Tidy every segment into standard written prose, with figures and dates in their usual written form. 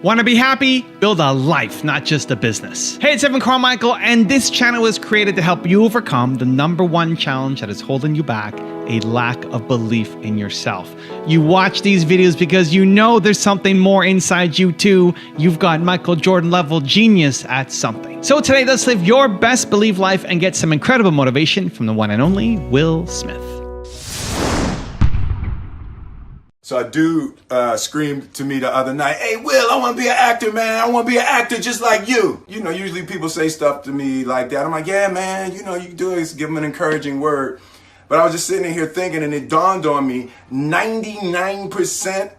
Want to be happy? Build a life, not just a business. Hey, it's Evan Carmichael, and this channel is created to help you overcome the #1 challenge that is holding you back, a lack of belief in yourself. You watch these videos because you know there's something more inside you too. You've got Michael Jordan level genius at something. So today, let's live your best belief life and get some incredible motivation from the one and only Will Smith. So a dude screamed to me the other night, "Hey, Will, I want to be an actor, man. I want to be an actor just like you." You know, usually people say stuff to me like that. I'm like, "Yeah, man, you know, you can do it." Give them an encouraging word. But I was just sitting in here thinking, and it dawned on me, 99%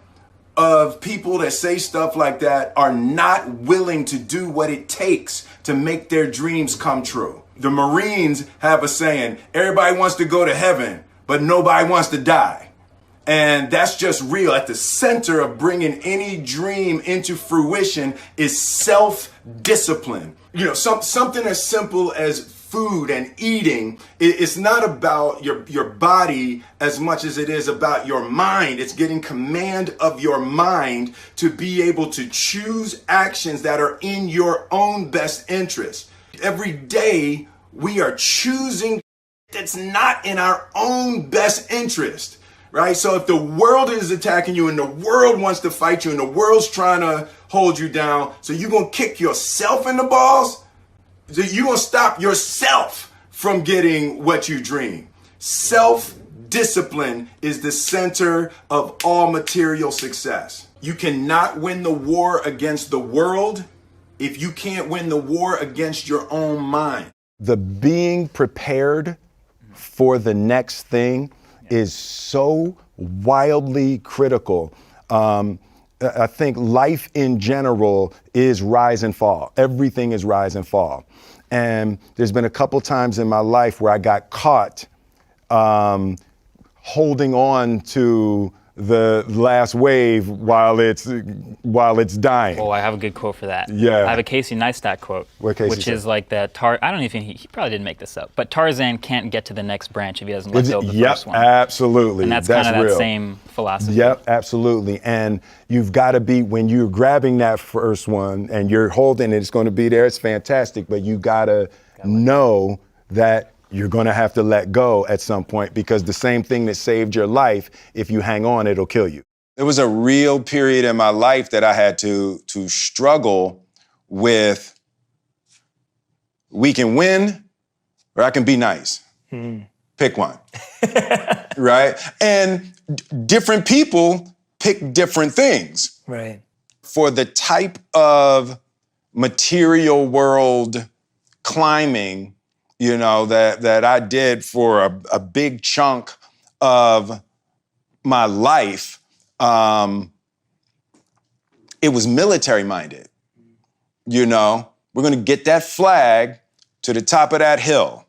of people that say stuff like that are not willing to do what it takes to make their dreams come true. The Marines have a saying, everybody wants to go to heaven, but nobody wants to die. And that's just real. At the center of bringing any dream into fruition is self-discipline. You know, something as simple as food and eating. It's not about your body as much as it is about your mind. It's getting command of your mind to be able to choose actions that are in your own best interest. Every day we are choosing that's not in our own best interest. Right? So if the world is attacking you and the world wants to fight you and the world's trying to hold you down, so you're going to kick yourself in the balls? So you're going to stop yourself from getting what you dream. Self-discipline is the center of all material success. You cannot win the war against the world if you can't win the war against your own mind. The being prepared for the next thing is so wildly critical. I think life in general is rise and fall. Everything is rise and fall. And there's been a couple times in my life where I got caught holding on to the last wave while it's dying. Oh, I have a good quote for that. Yeah. I have a Casey Neistat quote. What Casey which said? is like that I don't even he probably didn't make this up, but Tarzan can't get to the next branch if he doesn't let go of the first one. Absolutely. And that's kind of that real. same philosophy. Yep, absolutely. And you've got to be, when you're grabbing that first one and you're holding it, it's going to be there, it's fantastic, but you got to know that you're going to have to let go at some point, because the same thing that saved your life, if you hang on, it'll kill you. There was a real period in my life that I had to struggle with, we can win or I can be nice. Pick one, right? And different people pick different things. Right. For the type of material world climbing, you know, that I did for a big chunk of my life, it was military minded. You know, we're gonna get that flag to the top of that hill,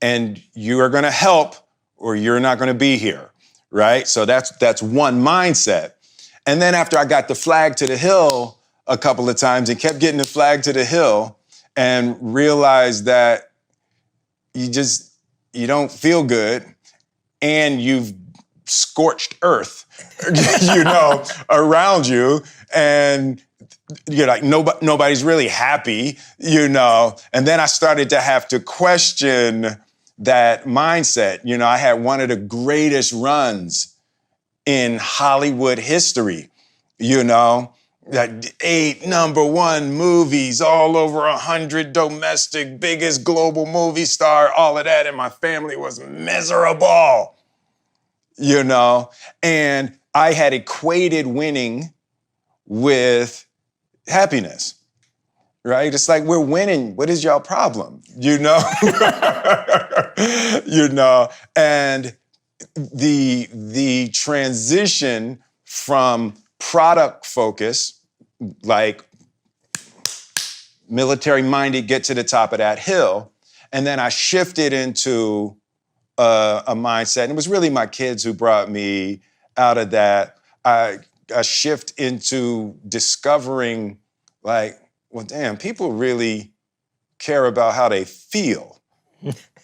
and you are gonna help or you're not gonna be here, right? So that's one mindset. And then after I got the flag to the hill a couple of times and kept getting the flag to the hill and realized that you don't feel good and you've scorched earth, you know, around you, and you're like, nobody's really happy, you know. And then I started to have to question that mindset. You know, I had one of the greatest runs in Hollywood history, you know, that 8 #1 movies, all over 100 domestic, biggest global movie star, all of that, and my family was miserable, you know? And I had equated winning with happiness, right? It's like, we're winning, what is y'all problem, you know? You know, and the transition from product focus, like military minded, get to the top of that hill. And then I shifted into a mindset, and it was really my kids who brought me out of that. I shift into discovering, like, well, damn, people really care about how they feel.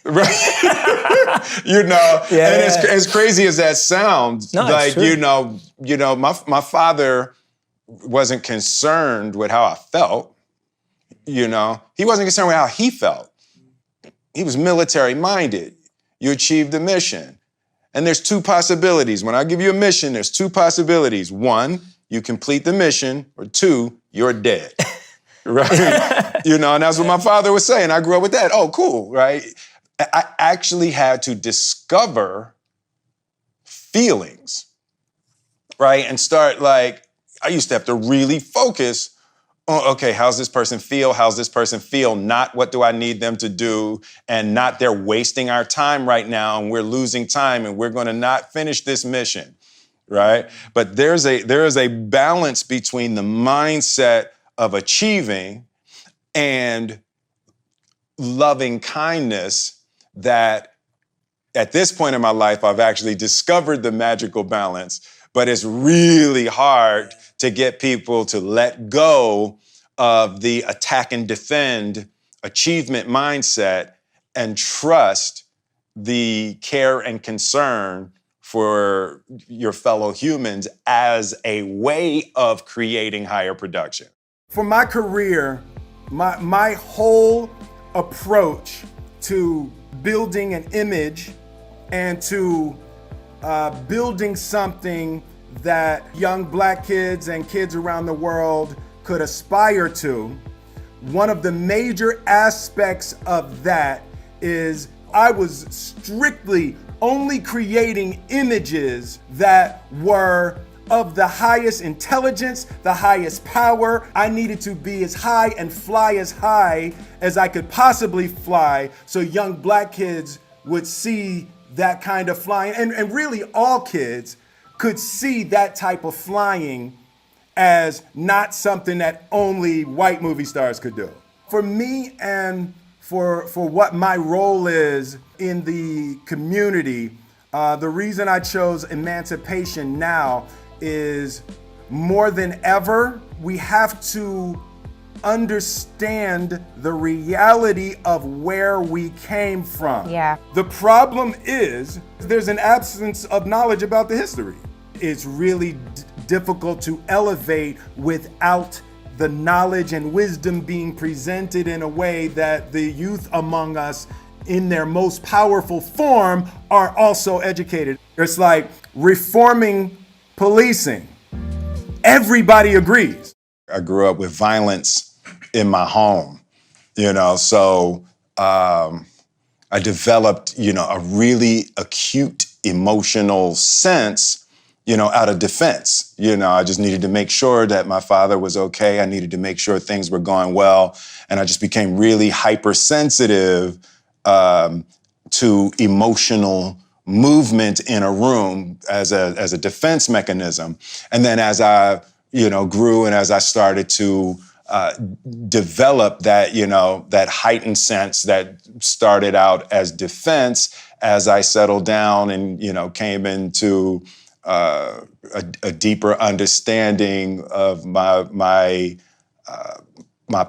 Right? You know, Yeah, and as crazy as that sounds, No, like, it's true. you know, my father wasn't concerned with how I felt, you know. He wasn't concerned with how he felt. He was military minded. You achieved the mission. And there's two possibilities. When I give you a mission, there's two possibilities. One, you complete the mission, or two, you're dead. Right? You know, and that's what my father was saying. I grew up with that. Oh, cool, right? I actually had to discover feelings, right? And start like, I used to have to really focus on, okay, how's this person feel? How's this person feel? Not what do I need them to do, and not they're wasting our time right now and we're losing time and we're gonna not finish this mission, right? But there is a balance between the mindset of achieving and loving kindness that at this point in my life, I've actually discovered the magical balance, but it's really hard to get people to let go of the attack and defend achievement mindset and trust the care and concern for your fellow humans as a way of creating higher production. For my career, my whole approach to building an image and to building something that young Black kids and kids around the world could aspire to, one of the major aspects of that is I was strictly only creating images that were of the highest intelligence, the highest power. I needed to be as high and fly as high as I could possibly fly, so young Black kids would see that kind of flying, and really all kids could see that type of flying as not something that only white movie stars could do. For me, and for what my role is in the community, the reason I chose Emancipation Now is more than ever, we have to understand the reality of where we came from. Yeah. The problem is there's an absence of knowledge about the history. It's really difficult to elevate without the knowledge and wisdom being presented in a way that the youth among us in their most powerful form are also educated. It's like reforming policing. Everybody agrees. I grew up with violence in my home, you know, so I developed, you know, a really acute emotional sense, you know, out of defense. You know, I just needed to make sure that my father was okay. I needed to make sure things were going well. And I just became really hypersensitive to emotional movement in a room as a defense mechanism. And then as I, you know, grew and as I started to develop that, you know, that heightened sense that started out as defense, as I settled down and, you know, came into a deeper understanding of my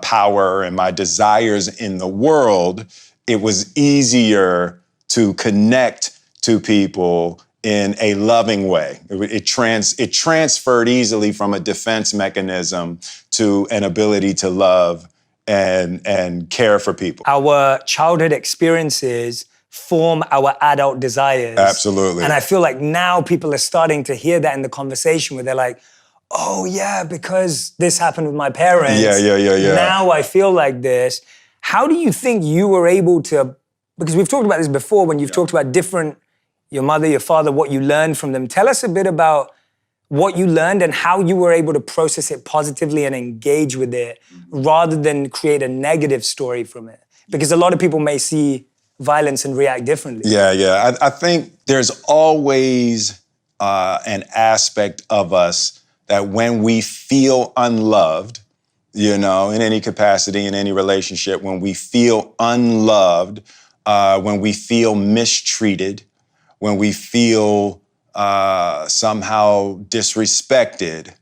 power and my desires in the world, it was easier to connect to people in a loving way. It transferred easily from a defense mechanism to an ability to love and care for people. Our childhood experiences form our adult desires. Absolutely. And I feel like now people are starting to hear that in the conversation where they're like, oh yeah, because this happened with my parents. Yeah. Now I feel like this. How do you think you were able to, because we've talked about this before when you've talked about different, your mother, your father, what you learned from them. Tell us a bit about what you learned and how you were able to process it positively and engage with it rather than create a negative story from it. Because a lot of people may see violence and react differently. Yeah. I think there's always an aspect of us that when we feel unloved, you know, in any capacity, in any relationship, when we feel unloved, when we feel mistreated, when we feel somehow disrespected,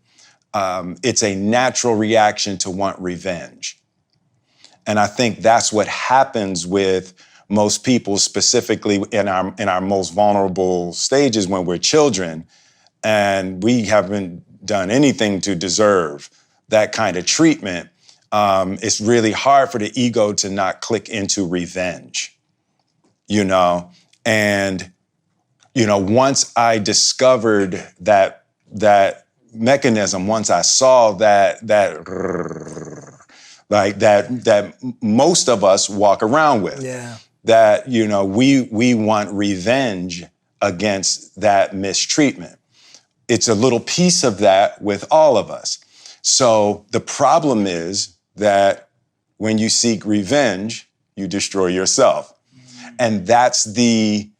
it's a natural reaction to want revenge. And I think that's what happens with most people, specifically in our most vulnerable stages when we're children. And we haven't done anything to deserve that kind of treatment, it's really hard for the ego to not click into revenge, you know? And, you know, once I discovered that mechanism, once I saw that most of us walk around with, that, you know, we want revenge against that mistreatment. It's a little piece of that with all of us. So the problem is that when you seek revenge, you destroy yourself. And that's the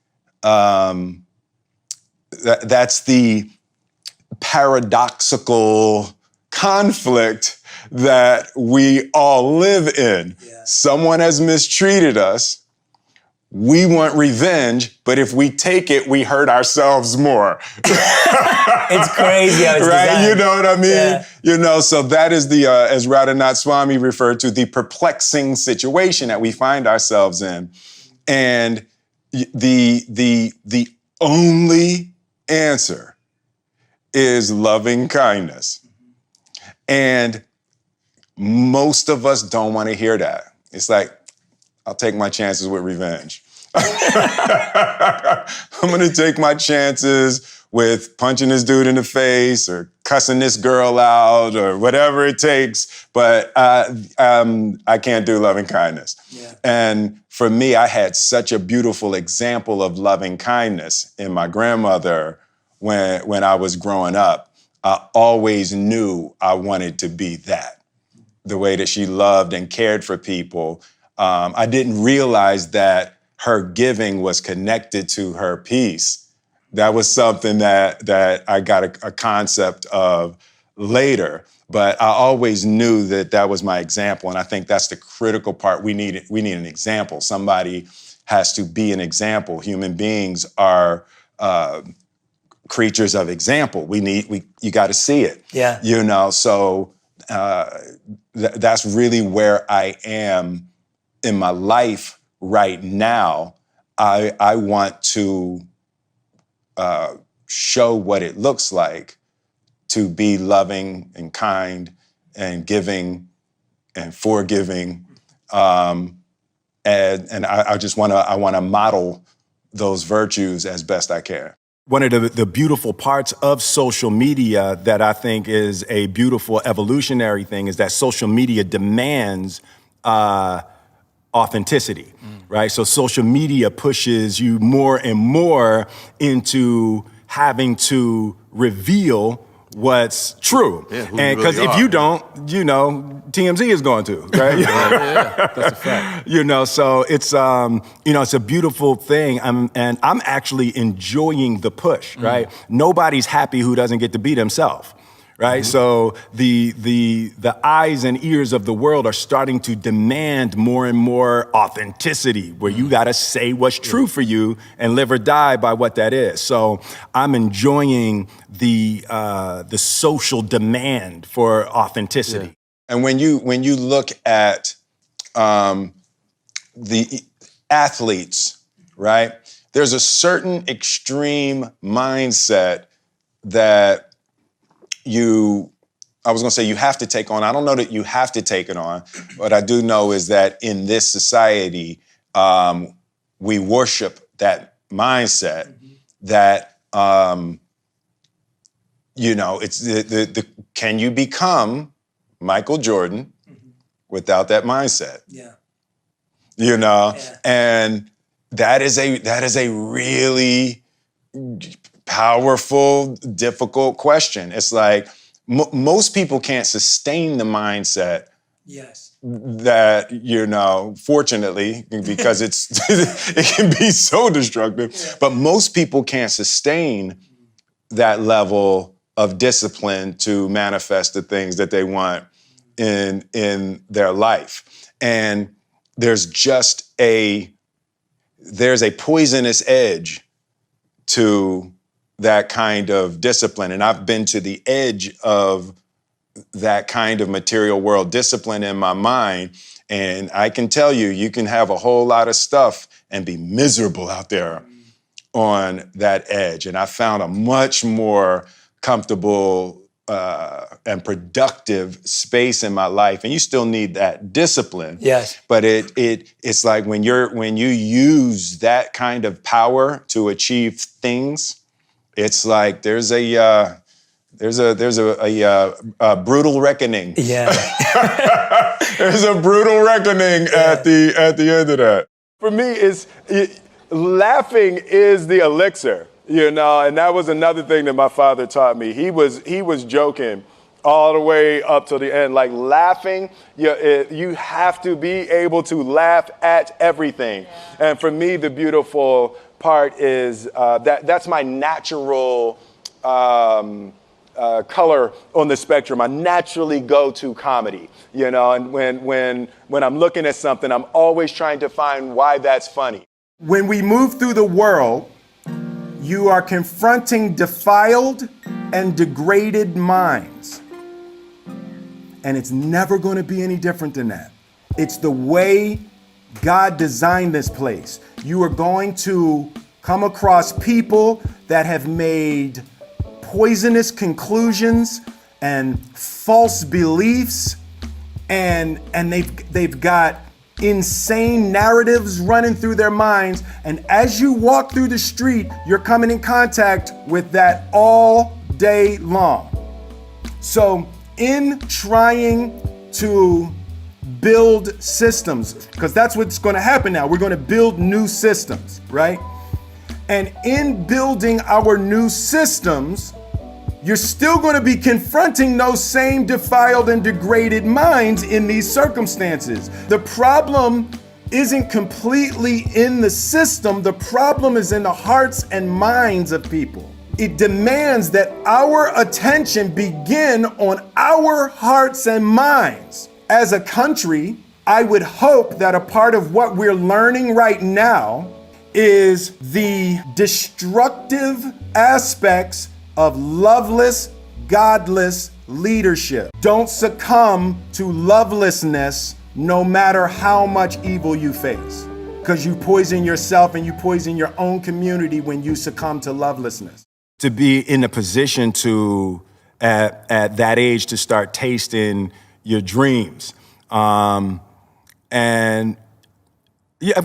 paradoxical conflict that we all live in. Yeah. Someone has mistreated us. We want revenge, but if we take it, we hurt ourselves more. It's crazy how it's right? designed. You know what I mean? Yeah. You know, so that is the, as Radhanath Swami referred to, the perplexing situation that we find ourselves in. And the only answer is loving kindness. And most of us don't want to hear that. It's like, I'll take my chances with revenge. I'm going to take my chances with punching this dude in the face or cussing this girl out or whatever it takes, but I can't do loving kindness. Yeah. And for me, I had such a beautiful example of loving kindness in my grandmother when I was growing up. I always knew I wanted to be that, the way that she loved and cared for people. I didn't realize that her giving was connected to her peace. That was something that I got a concept of later, but I always knew that was my example. And I think that's the critical part. We need an example. Somebody has to be an example. Human beings are creatures of example. You got to see it. Yeah. You know, so that's really where I am in my life right now. I want to show what it looks like to be loving and kind and giving and forgiving, and I just want to model those virtues as best I can. One of the beautiful parts of social media that I think is a beautiful evolutionary thing is that social media demands authenticity, right? So social media pushes you more and more into having to reveal what's true. Yeah, and because if you don't, you know, TMZ is going to, right? Yeah, that's a fact. You know, so it's it's a beautiful thing. I'm actually enjoying the push, right? Nobody's happy who doesn't get to be themselves. Right? So the eyes and ears of the world are starting to demand more and more authenticity, where you got to say what's true for you and live or die by what that is. So I'm enjoying the social demand for authenticity. Yeah. And when you look at the athletes, right? There's a certain extreme mindset that you have to take on. I don't know that you have to take it on. What I do know is that in this society, we worship that mindset that, it's the can you become Michael Jordan without that mindset? Yeah. You know, and that is a really powerful, difficult question. It's like most people can't sustain the mindset. Yes. That, fortunately, because it can be so destructive, but most people can't sustain that level of discipline to manifest the things that they want in their life. And there's a poisonous edge to that kind of discipline. And I've been to the edge of that kind of material world discipline in my mind. And I can tell you can have a whole lot of stuff and be miserable out there on that edge. And I found a much more comfortable and productive space in my life, and you still need that discipline. Yes. But it's like when you use that kind of power to achieve things, it's like there's a brutal reckoning. Yeah. There's a brutal reckoning at the end of that. For me, laughing is the elixir, and that was another thing that my father taught me. He was joking all the way up to the end. Like laughing, you have to be able to laugh at everything. Yeah. And for me, the beautiful part is that's my natural color on the spectrum. I naturally go to comedy, and when I'm looking at something, I'm always trying to find why that's funny. When we move through the world, you are confronting defiled and degraded minds. And it's never going to be any different than that. It's the way God designed this place. You are going to come across people that have made poisonous conclusions and false beliefs, and they've got insane narratives running through their minds. And as you walk through the street, you're coming in contact with that all day long. So in trying to build systems, because that's what's going to happen now, we're going to build new systems, right? And in building our new systems, you're still going to be confronting those same defiled and degraded minds in these circumstances. The problem isn't completely in the system. The problem is in the hearts and minds of people. It demands that our attention begin on our hearts and minds. As a country, I would hope that a part of what we're learning right now is the destructive aspects of loveless, godless leadership. Don't succumb to lovelessness no matter how much evil you face, because you poison yourself and you poison your own community when you succumb to lovelessness. To be in a position to, at that age, to start tasting your dreams. And yeah,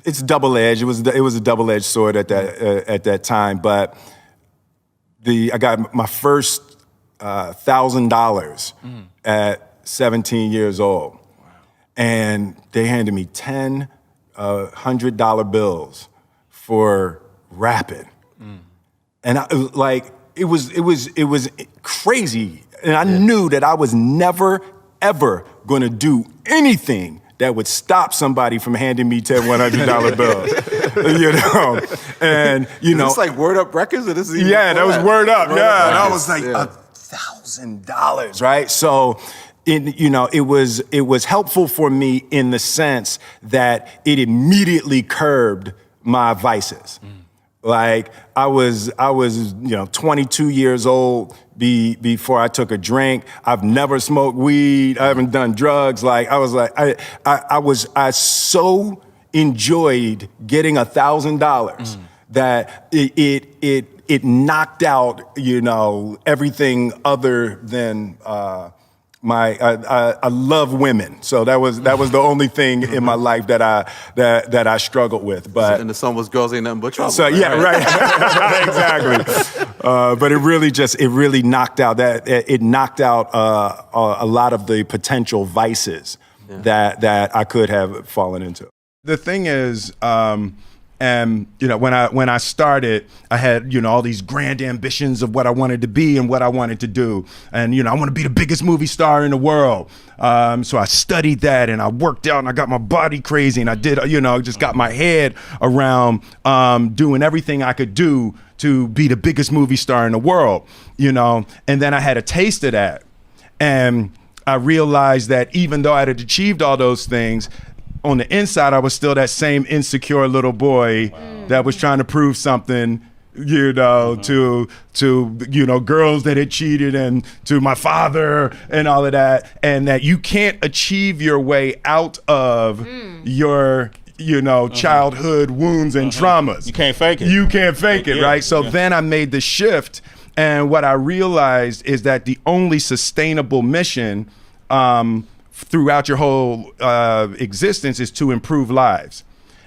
it's double-edged. It was a double-edged sword at that time, but I got my first $1,000 at 17 years old. Wow. And they handed me 10 $100 bills for rapping. And it was crazy. And I knew that I was never, ever going to do anything that would stop somebody from handing me 10 $100 bills. And It's like Word Up Records, or this is that was Word Up. And I was like, yeah. $1,000, right? So, it was helpful for me in the sense that it immediately curbed my vices. Like I was 22 years old before I took a drink. I've never smoked weed. I haven't done drugs. Like I so enjoyed getting $1,000 that it knocked out, everything other than I love women, so that was the only thing in my life that I struggled with. But and the song was "Girls Ain't Nothing But Trouble." So yeah, right, exactly. But it really knocked out a lot of the potential vices that I could have fallen into. The thing is. And when I started, I had all these grand ambitions of what I wanted to be and what I wanted to do, and I want to be the biggest movie star in the world. So I studied that and I worked out and I got my body crazy and I did just got my head around doing everything I could do to be the biggest movie star in the world. And then I had a taste of that, and I realized that even though I had achieved all those things, on the inside, I was still that same insecure little boy that was trying to prove something, to girls that had cheated and to my father and all of that, and that you can't achieve your way out of your childhood wounds and traumas. You can't fake it. You can't fake it, right? So then I made the shift, And what I realized is that the only sustainable mission throughout your whole existence is to improve lives.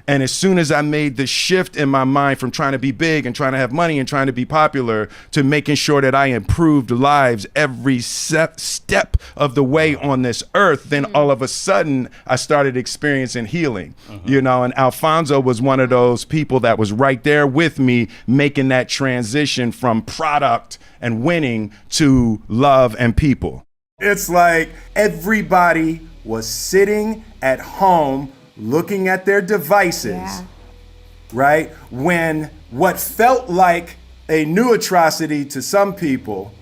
And as soon as I made the shift in my mind from trying to be big and trying to have money and trying to be popular to making sure that I improved lives every step of the way on this earth, then all of a sudden I started experiencing healing, you know, and Alfonso was one of those people that was right there with me making that transition from product and winning to love and people. It's like everybody was sitting at home looking at their devices, right? When what felt like a new atrocity to some people,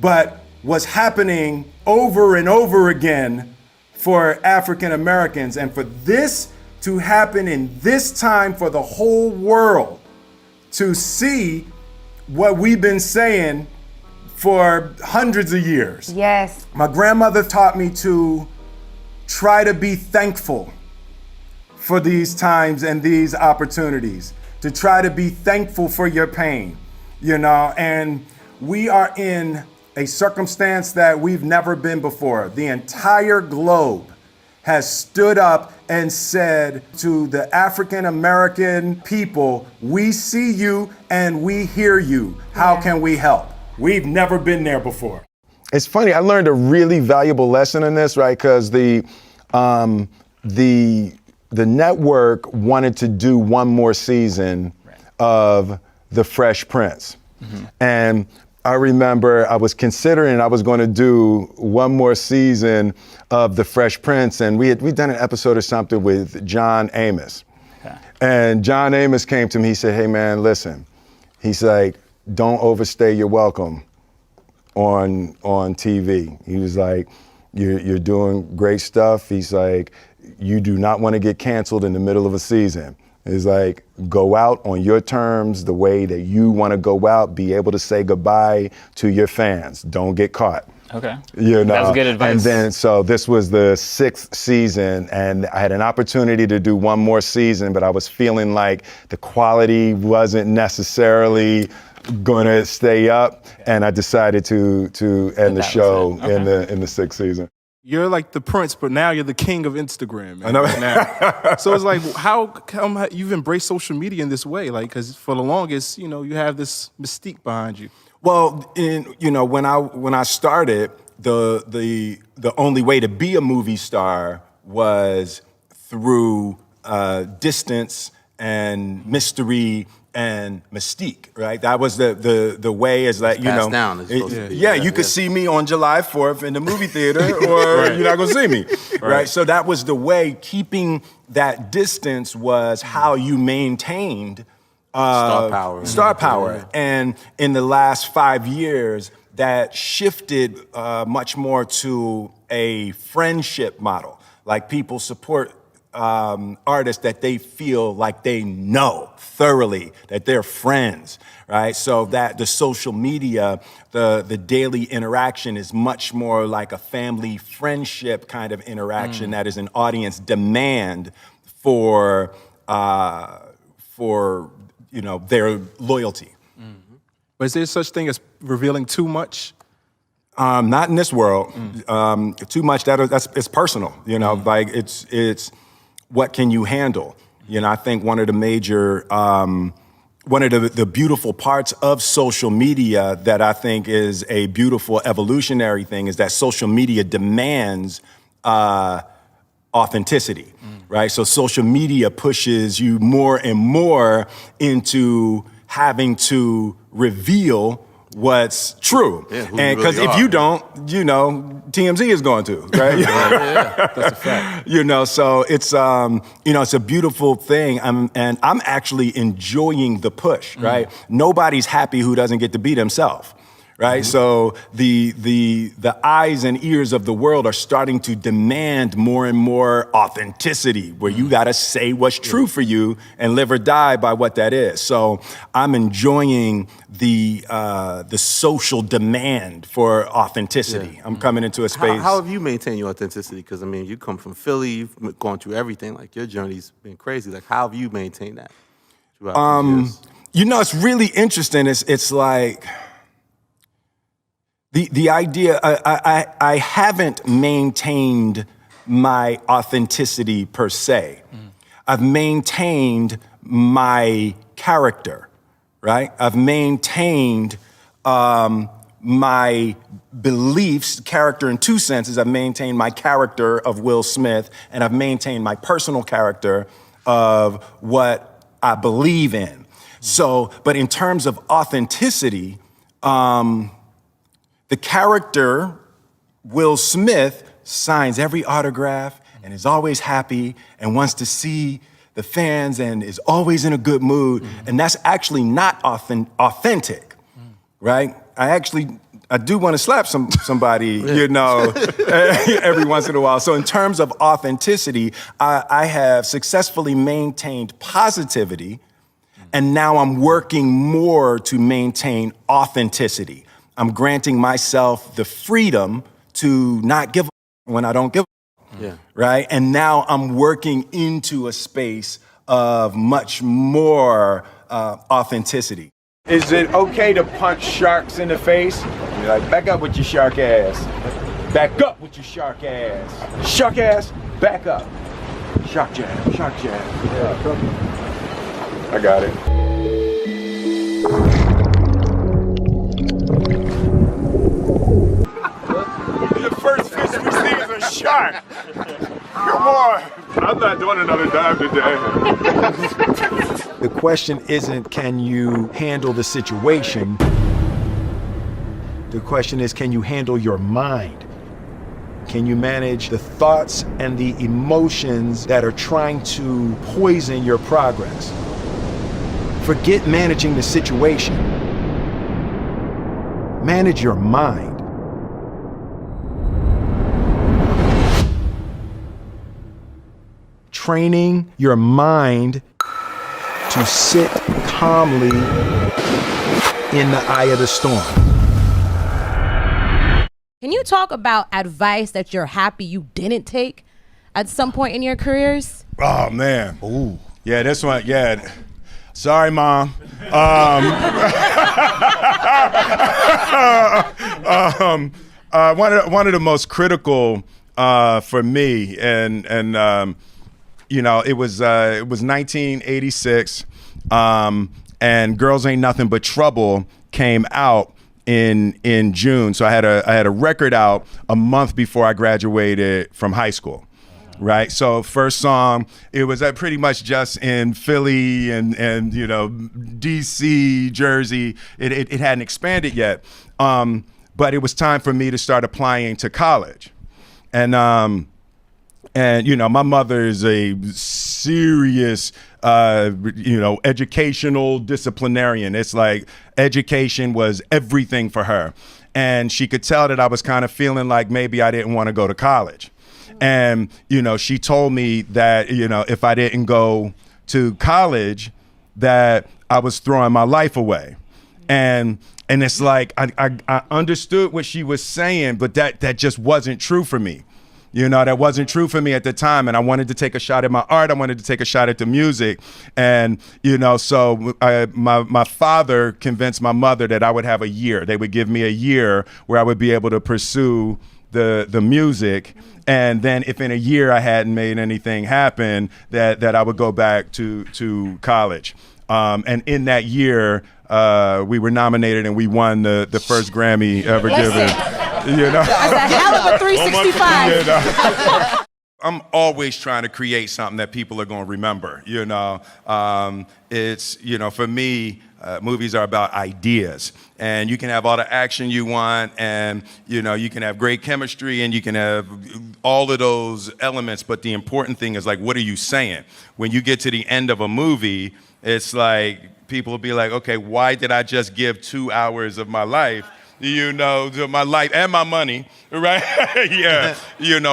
but was happening over and over again for African Americans. And for this to happen in this time for the whole world to see what we've been saying for hundreds of years. Yes. My grandmother taught me to try to be thankful for these times and these opportunities, to try to be thankful for your pain, you know, and we are in a circumstance that we've never been before. The entire globe has stood up and said to the African American people, we see you and we hear you. How can we help? We've never been there before. It's funny, I learned a really valuable lesson in this, right? Because the network wanted to do one more season of The Fresh Prince. And I remember I was considering I was going to do one more season of The Fresh Prince, and we'd done an episode or something with John Amos. And John Amos came to me, he said, hey man, listen, he's like, don't overstay your welcome on TV. He was like, you're doing great stuff. He's like, you do not want to get canceled in the middle of a season. It's like, go out on your terms, the way that you want to go out, be able to say goodbye to your fans. Don't get caught. Okay. You know, that's good advice. And then, so this was the 6th season, and I had an opportunity to do one more season, but I was feeling like the quality wasn't necessarily going to stay up, and I decided to end the show in the 6th season. You're like the prince, but now you're the king of Instagram. Man. I know. Now. So it's like, how come you've embraced social media in this way? Like, because for the longest, you know, you have this mystique behind you. Well, when I started, the only way to be a movie star was through distance and mystery and mystique, right? That was the way, is that, you know, down, you could see me on July 4th in the movie theater, or you're not gonna see me, right? So that was the way. Keeping that distance was how you maintained star power. And in the last 5 years, that shifted much more to a friendship model. Like, people support artists that they feel like they know thoroughly, that they're friends, right? So that the social media, the daily interaction is much more like a family friendship kind of interaction that is an audience demand for their loyalty. But is there such thing as revealing too much? Not in this world. Too much, it's personal, you know, like it's what can you handle? You know, I think one of the major, one of the beautiful parts of social media that I think is a beautiful evolutionary thing is that social media demands authenticity, right? So social media pushes you more and more into having to reveal what's true. And because if you don't, you know, TMZ is going to, right? That's a fact. You know, so it's, it's a beautiful thing. And I'm actually enjoying the push, right? Nobody's happy who doesn't get to be themselves. Right, so the eyes and ears of the world are starting to demand more and more authenticity, where you got to say what's true for you and live or die by what that is. So I'm enjoying the social demand for authenticity. I'm coming into a space. How have you maintained your authenticity? Because I mean, you come from Philly, you've gone through everything. Like, your journey's been crazy. Like, how have you maintained that throughout these years? You know, it's really interesting. It's like, The idea, I haven't maintained my authenticity per se. I've maintained my character, right? I've maintained my beliefs, character in two senses. I've maintained my character of Will Smith, and I've maintained my personal character of what I believe in. So, but in terms of authenticity, the character, Will Smith, signs every autograph and is always happy and wants to see the fans and is always in a good mood. And that's actually not authentic, right? I do want to slap somebody, every once in a while. So in terms of authenticity, I have successfully maintained positivity, and now I'm working more to maintain authenticity. I'm granting myself the freedom to not give a when I don't give a right? And now I'm working into a space of much more authenticity. Is it okay to punch sharks in the face? You're like, back up with your shark ass. Back up with your shark ass. Shark ass, back up. Shark jab, shark jab. Yeah, I got it. The first fish we see is a shark. Come on. I'm not doing another dive today. The question isn't, can you handle the situation? The question is, can you handle your mind? Can you manage the thoughts and the emotions that are trying to poison your progress? Forget managing the situation. Manage your mind. Training your mind to sit calmly in the eye of the storm. Can you talk about advice that you're happy you didn't take at some point in your careers? Oh man. Ooh. Yeah, this one, yeah. Sorry, Mom. One of the most critical for me, and it was 1986, and Girls Ain't Nothing But Trouble came out in June. So I had a record out a month before I graduated from high school. Right, so first song, it was pretty much just in Philly and DC, Jersey. It hadn't expanded yet, but it was time for me to start applying to college, and my mother is a serious educational disciplinarian. It's like education was everything for her, and she could tell that I was kind of feeling like maybe I didn't want to go to college. And, she told me that, if I didn't go to college, that I was throwing my life away. And it's like, I understood what she was saying, but that just wasn't true for me. That wasn't true for me at the time. And I wanted to take a shot at my art. I wanted to take a shot at the music. And, so my father convinced my mother that I would have a year. They would give me a year where I would be able to pursue the music, and then if in a year I hadn't made anything happen, that I would go back to college. And in that year, we were nominated and we won the first Grammy ever given. That's a hell of a 365. I'm always trying to create something that people are going to remember. It's for me. Movies are about ideas, and you can have all the action you want, and you can have great chemistry, and you can have all of those elements, but the important thing is, like, what are you saying? When you get to the end of a movie, it's like people will be like, okay, why did I just give 2 hours of my life, to my life and my money, right? Yeah,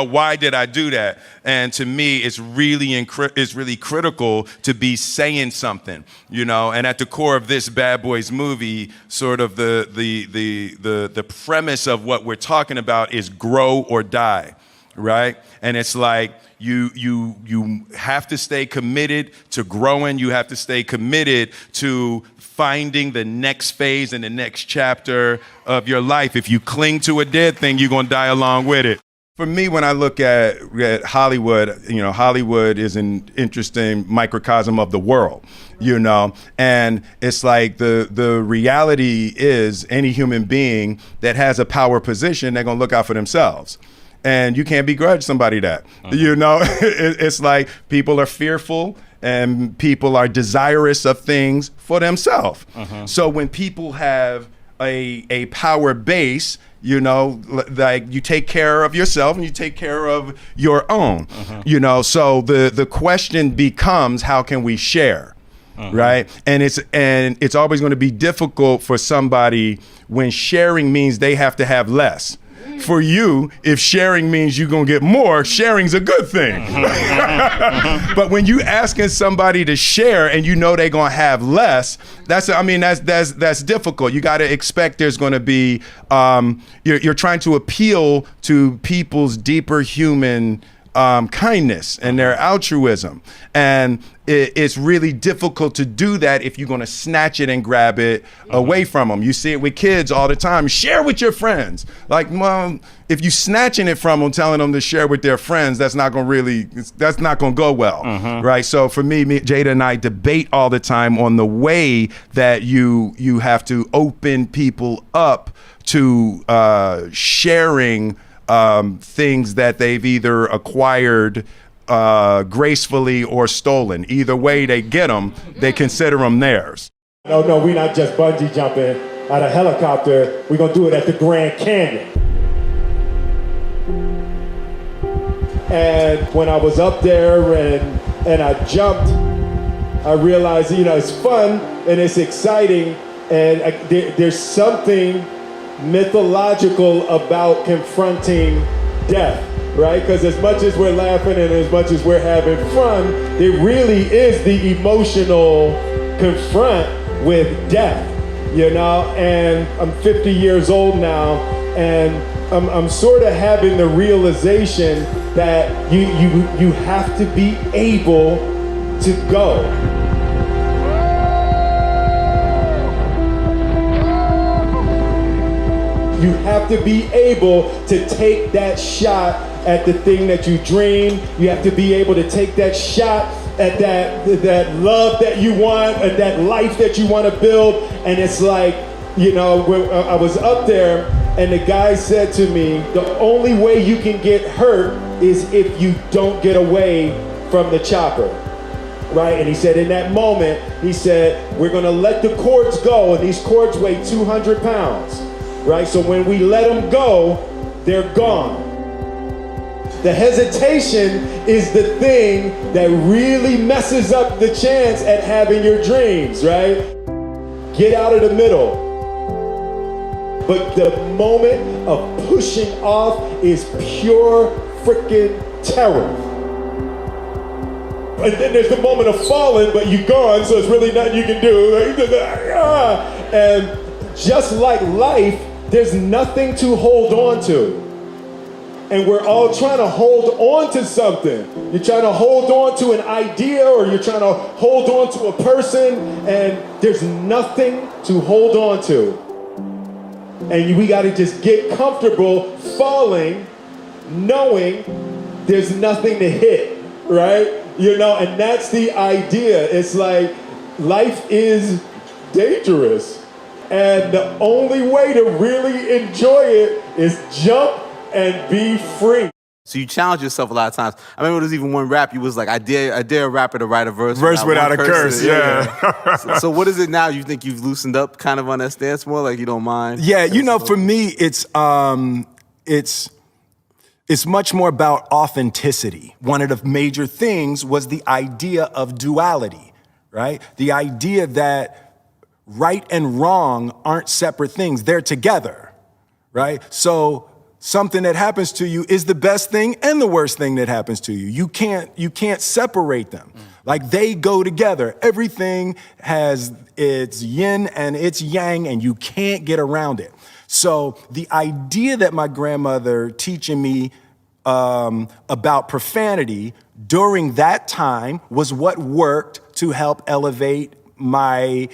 why did I do that? And to me, it's really critical to be saying something, and at the core of this Bad Boys movie, sort of the premise of what we're talking about is grow or die. right? And it's like you have to stay committed to growing. You have to stay committed to finding the next phase and the next chapter of your life. If you cling to a dead thing, you're gonna die along with it. For me, when I look at Hollywood, Hollywood is an interesting microcosm of the world, and it's like the reality is any human being that has a power position, they're gonna look out for themselves. And you can't begrudge somebody that, it's like people are fearful and people are desirous of things for themselves. So when people have a power base, like you take care of yourself and you take care of your own, so the question becomes, how can we share? Right. And it's always going to be difficult for somebody when sharing means they have to have less. For you, if sharing means you're going to get more, sharing's a good thing. But when you asking somebody to share and they're going to have less, that's difficult. You got to expect there's going to be, you're trying to appeal to people's deeper human kindness and their altruism. And it's really difficult to do that if you're going to snatch it and grab it away from them. You see it with kids all the time. Share with your friends. Like, well, if you snatching it from them, telling them to share with their friends, that's not going to go well. Right. So for me, Jada and I debate all the time on the way that you have to open people up to sharing things that they've either acquired gracefully or stolen. Either way they get them, they consider them theirs. No, we're not just bungee jumping out of helicopter. We're going to do it at the Grand Canyon. And when I was up there and I jumped, I realized, it's fun and it's exciting. And there's something mythological about confronting death, right? Because as much as we're laughing and as much as we're having fun, it really is the emotional confront with death, and I'm 50 years old now, and I'm sort of having the realization that you have to be able to go. You have to be able to take that shot at the thing that you dream. You have to be able to take that shot at that love that you want, at that life that you want to build. And it's like, when I was up there and the guy said to me, the only way you can get hurt is if you don't get away from the chopper. Right? And he said in that moment, he said, we're going to let the cords go. And these cords weigh 200 pounds. Right? So when we let them go, they're gone. The hesitation is the thing that really messes up the chance at having your dreams, right? Get out of the middle. But the moment of pushing off is pure freaking terror. And then there's the moment of falling, but you're gone, so it's really nothing you can do. And just like life, there's nothing to hold on to. And we're all trying to hold on to something. You're trying to hold on to an idea, or you're trying to hold on to a person, and there's nothing to hold on to. And we got to just get comfortable falling, knowing there's nothing to hit, right? And that's the idea. It's like life is dangerous. And the only way to really enjoy it is jump and be free. So you challenge yourself a lot of times. I remember there was even one rap, you was like, I dare a rapper to write a verse without a curse, yeah. So what is it now? You think you've loosened up kind of on that stance more? Like you don't mind? Yeah, for me, it's much more about authenticity. One of the major things was the idea of duality, right? The idea that right and wrong aren't separate things, they're together, right? So something that happens to you is the best thing and the worst thing that happens to you. You can't separate them. Like they go together. Everything has its yin and its yang, and you can't get around it. So the idea that my grandmother teaching me about profanity during that time was what worked to help elevate my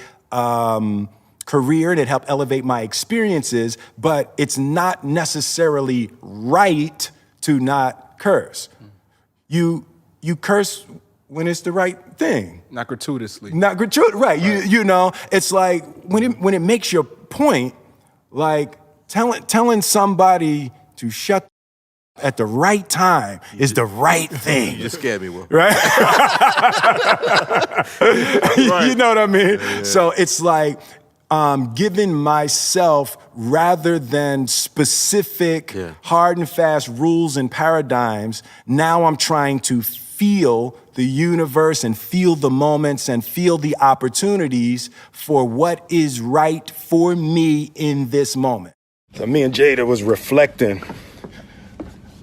career, and it helped elevate my experiences, but it's not necessarily right to not curse. You curse when it's the right thing. Not gratuitously. Not gratuitous, right. You know, it's like when it makes your point, like telling somebody to shut at the right time is the right thing. You just scared me, Will. Right? Right. You know what I mean? Yeah. So it's like giving myself, rather than specific hard and fast rules and paradigms, now I'm trying to feel the universe and feel the moments and feel the opportunities for what is right for me in this moment. So me and Jada was reflecting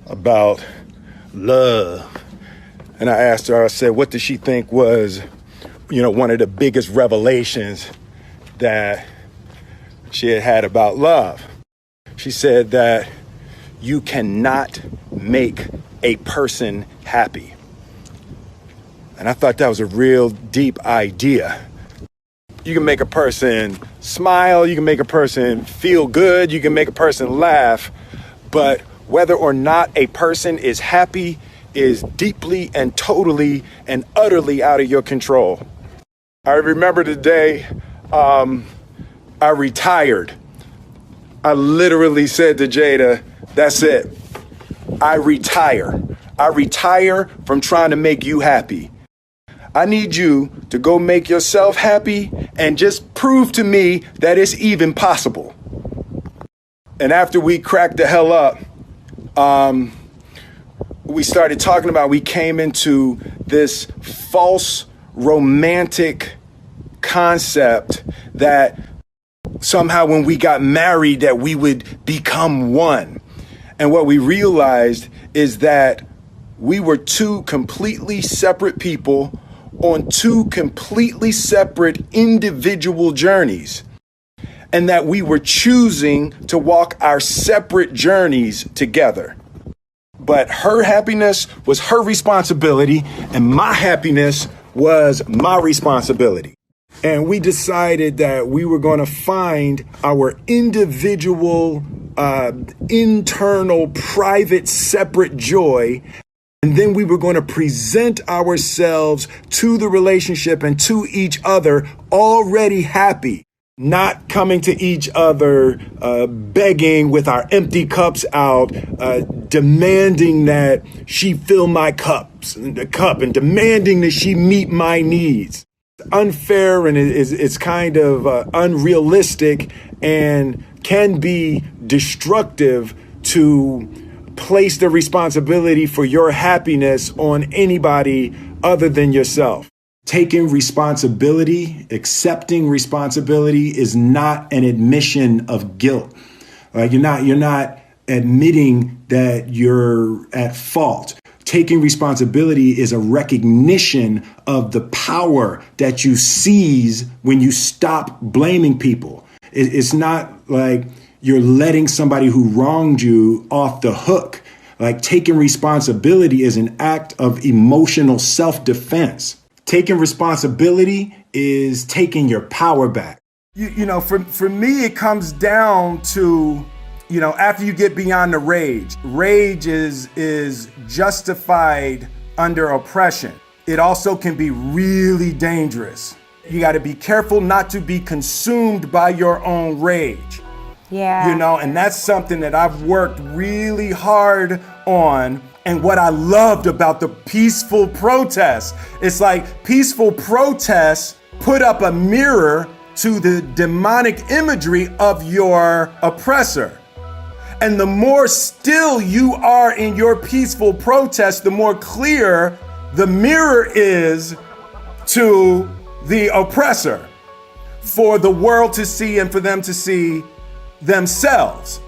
about love. And I asked her, I said, what does she think was, one of the biggest revelations that she had about love? She said that you cannot make a person happy. And I thought that was a real deep idea. You can make a person smile, you can make a person feel good, you can make a person laugh, but whether or not a person is happy is deeply and totally and utterly out of your control. I remember the day I retired. I literally said to Jada, that's it. I retire. I retire from trying to make you happy. I need you to go make yourself happy and just prove to me that it's even possible. And after we cracked the hell up, we started talking about, we came into this false romantic concept that somehow when we got married that we would become one. And what we realized is that we were two completely separate people on two completely separate individual journeys, and that we were choosing to walk our separate journeys together. But her happiness was her responsibility, and my happiness was my responsibility. And we decided that we were going to find our individual, internal, private, separate joy. And then we were going to present ourselves to the relationship and to each other already happy, not coming to each other begging with our empty cups out, demanding that she fill my cup and demanding that she meet my needs. Unfair, and it's kind of unrealistic and can be destructive to place the responsibility for your happiness on anybody other than yourself. Taking responsibility, accepting responsibility is not an admission of guilt. You're not admitting that you're at fault. Taking responsibility is a recognition of the power that you seize when you stop blaming people. It's not like you're letting somebody who wronged you off the hook. Like, taking responsibility is an act of emotional self-defense. Taking responsibility is taking your power back. For me, it comes down to, after you get beyond the rage. Rage is justified under oppression. It also can be really dangerous. You got to be careful not to be consumed by your own rage. Yeah. And that's something that I've worked really hard on. And what I loved about the peaceful protests, it's like peaceful protests put up a mirror to the demonic imagery of your oppressor. And the more still you are in your peaceful protest, the more clear the mirror is to the oppressor for the world to see and for them to see themselves.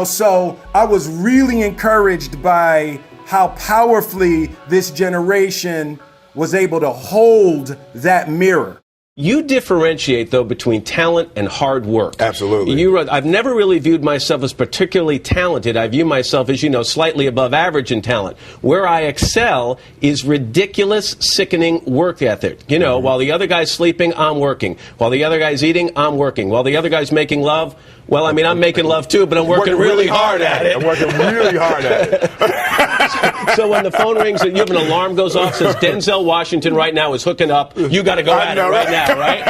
So I was really encouraged by how powerfully this generation was able to hold that mirror. You differentiate, though, between talent and hard work. Absolutely. I've never really viewed myself as particularly talented. I view myself as, slightly above average in talent. Where I excel is ridiculous, sickening work ethic. While the other guy's sleeping, I'm working. While the other guy's eating, I'm working. While the other guy's making love, well, I'm making love too, but I'm working really hard at it. I'm working really hard at it. So when the phone rings and you have an alarm goes off, says Denzel Washington right now is hooking up, you got to go at it right now, right?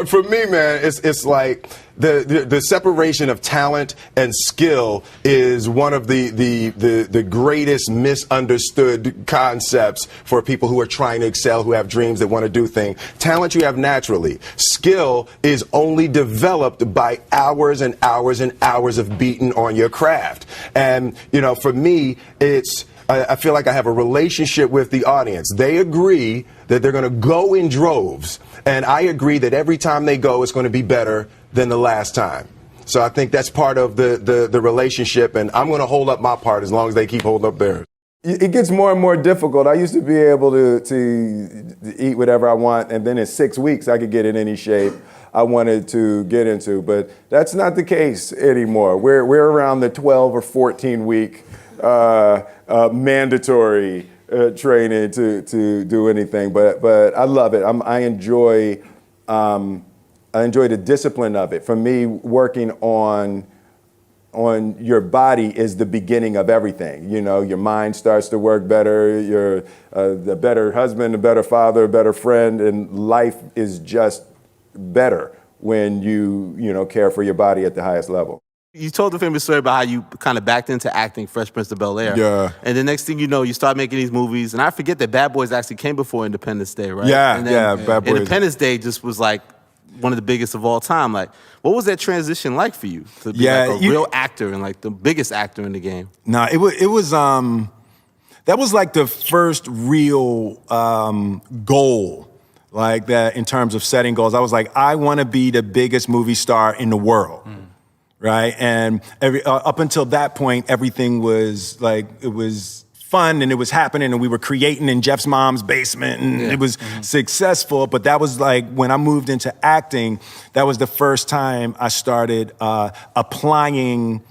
For me, man, it's like the separation of talent and skill is one of the greatest misunderstood concepts for people who are trying to excel, who have dreams, that want to do things. Talent you have naturally. Skill is only developed by hours and hours and hours of beating on your craft. And, for me, I feel like I have a relationship with the audience. They agree that they're going to go in droves, and I agree that every time they go, it's going to be better than the last time. So I think that's part of the relationship, and I'm going to hold up my part as long as they keep holding up theirs. It gets more and more difficult. I used to be able to eat whatever I want, and then in 6 weeks I could get in any shape I wanted to get into, but that's not the case anymore. We're around the 12 or 14 week mandatory training to do anything, but I love it. I enjoy the discipline of it. For me, working on your body is the beginning of everything. Your mind starts to work better. You're the better husband, a better father, a better friend, and life is just better when you care for your body at the highest level. You told the famous story about how you kind of backed into acting Fresh Prince of Bel-Air. Yeah. And the next thing you know, you start making these movies. And I forget that Bad Boys actually came before Independence Day, right? Yeah, and then Bad Boys. Independence Day just was like one of the biggest of all time. Like, what was that transition like for you to be like a real actor and like the biggest actor in the game? Nah, it was that was like the first real goal. Like that in terms of setting goals. I was like, I want to be the biggest movie star in the world. Right? And up until that point, everything was like, it was fun and it was happening and we were creating in Jeff's mom's basement and it was successful. But that was like, when I moved into acting, that was the first time I started applying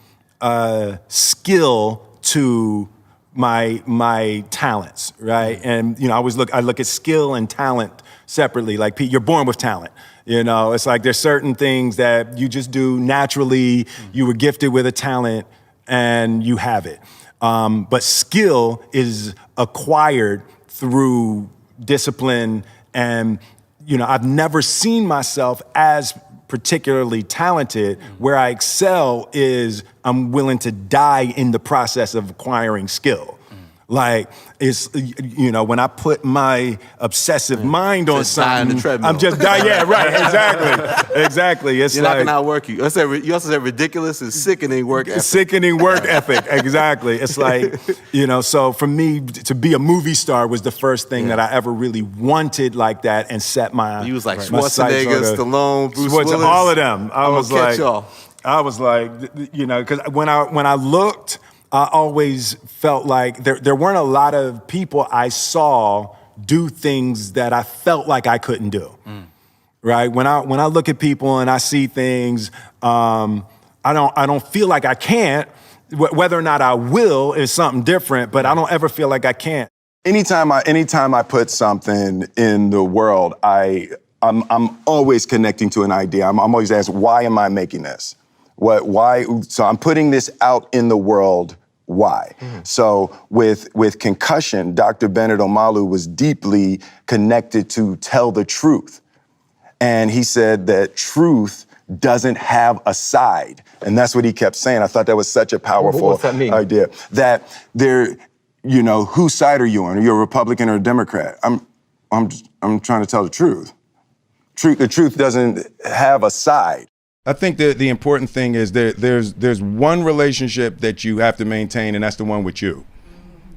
skill to my talents, right? And, I look at skill and talent separately. Like, you're born with talent. It's like there's certain things that you just do naturally. You were gifted with a talent and you have it. But skill is acquired through discipline. And, I've never seen myself as particularly talented. Where I excel is I'm willing to die in the process of acquiring skill. Like, it's, when I put my obsessive mind on something, I'm just dying. Yeah, right, exactly. It's You're not gonna outwork you. You also said ridiculous and sickening work ethic. Sickening work ethic, exactly. It's like, so for me, to be a movie star was the first thing that I ever really wanted like that and set my You was like Schwarzenegger, Stallone, Bruce Willis. All of them. I was like, y'all. Because when I looked, I always felt like there weren't a lot of people I saw do things that I felt like I couldn't do. Right? When I look at people and I see things, I don't feel like I can't. Whether or not I will is something different, but I don't ever feel like I can't. Anytime I put something in the world, I'm always connecting to an idea. I'm always asked, why am I making this? Why? So I'm putting this out in the world. Why? So with Concussion, Dr. Bennett Omalu was deeply connected to tell the truth. And he said that truth doesn't have a side. And that's what he kept saying. I thought that was such a powerful idea. That whose side are you on? Are you a Republican or a Democrat? I'm trying to tell the truth. The truth doesn't have a side. I think the important thing is there's one relationship that you have to maintain, and that's the one with you,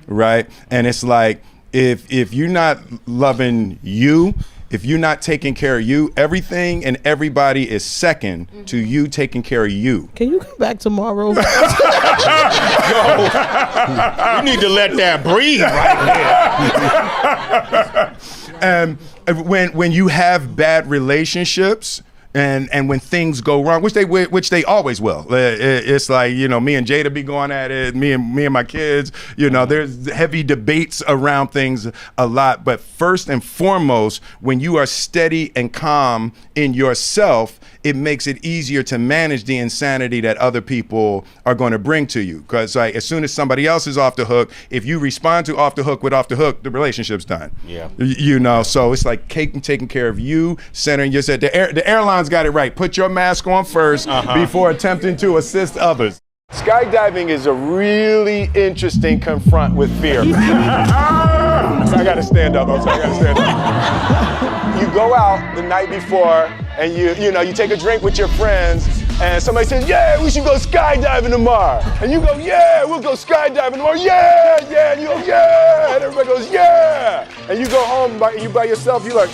right? And it's like, if you're not loving you, if you're not taking care of you, everything and everybody is second to you taking care of you. Can you come back tomorrow? You need to let that breathe right there. And when you have bad relationships, and when things go wrong, which they always will, it's like, you know, me and Jada be going at it, me and my kids, you know, there's heavy debates around things a lot. But first and foremost, when you are steady and calm in yourself, it makes it easier to manage the insanity that other people are going to bring to you. Because like, as soon as somebody else is off the hook, if you respond to off the hook with off the hook, the relationship's done. Yeah. You know, so it's like taking care of you, centering yourself. The airline's got it right. Put your mask on first before attempting to assist others. Skydiving is a really interesting confront with fear. I gotta stand up. I gotta stand up. You go out the night before and you take a drink with your friends and somebody says, yeah, we should go skydiving tomorrow. And you go, yeah, we'll go skydiving tomorrow. Yeah. And you go, yeah. And everybody goes, yeah. And you go home by yourself, you're like,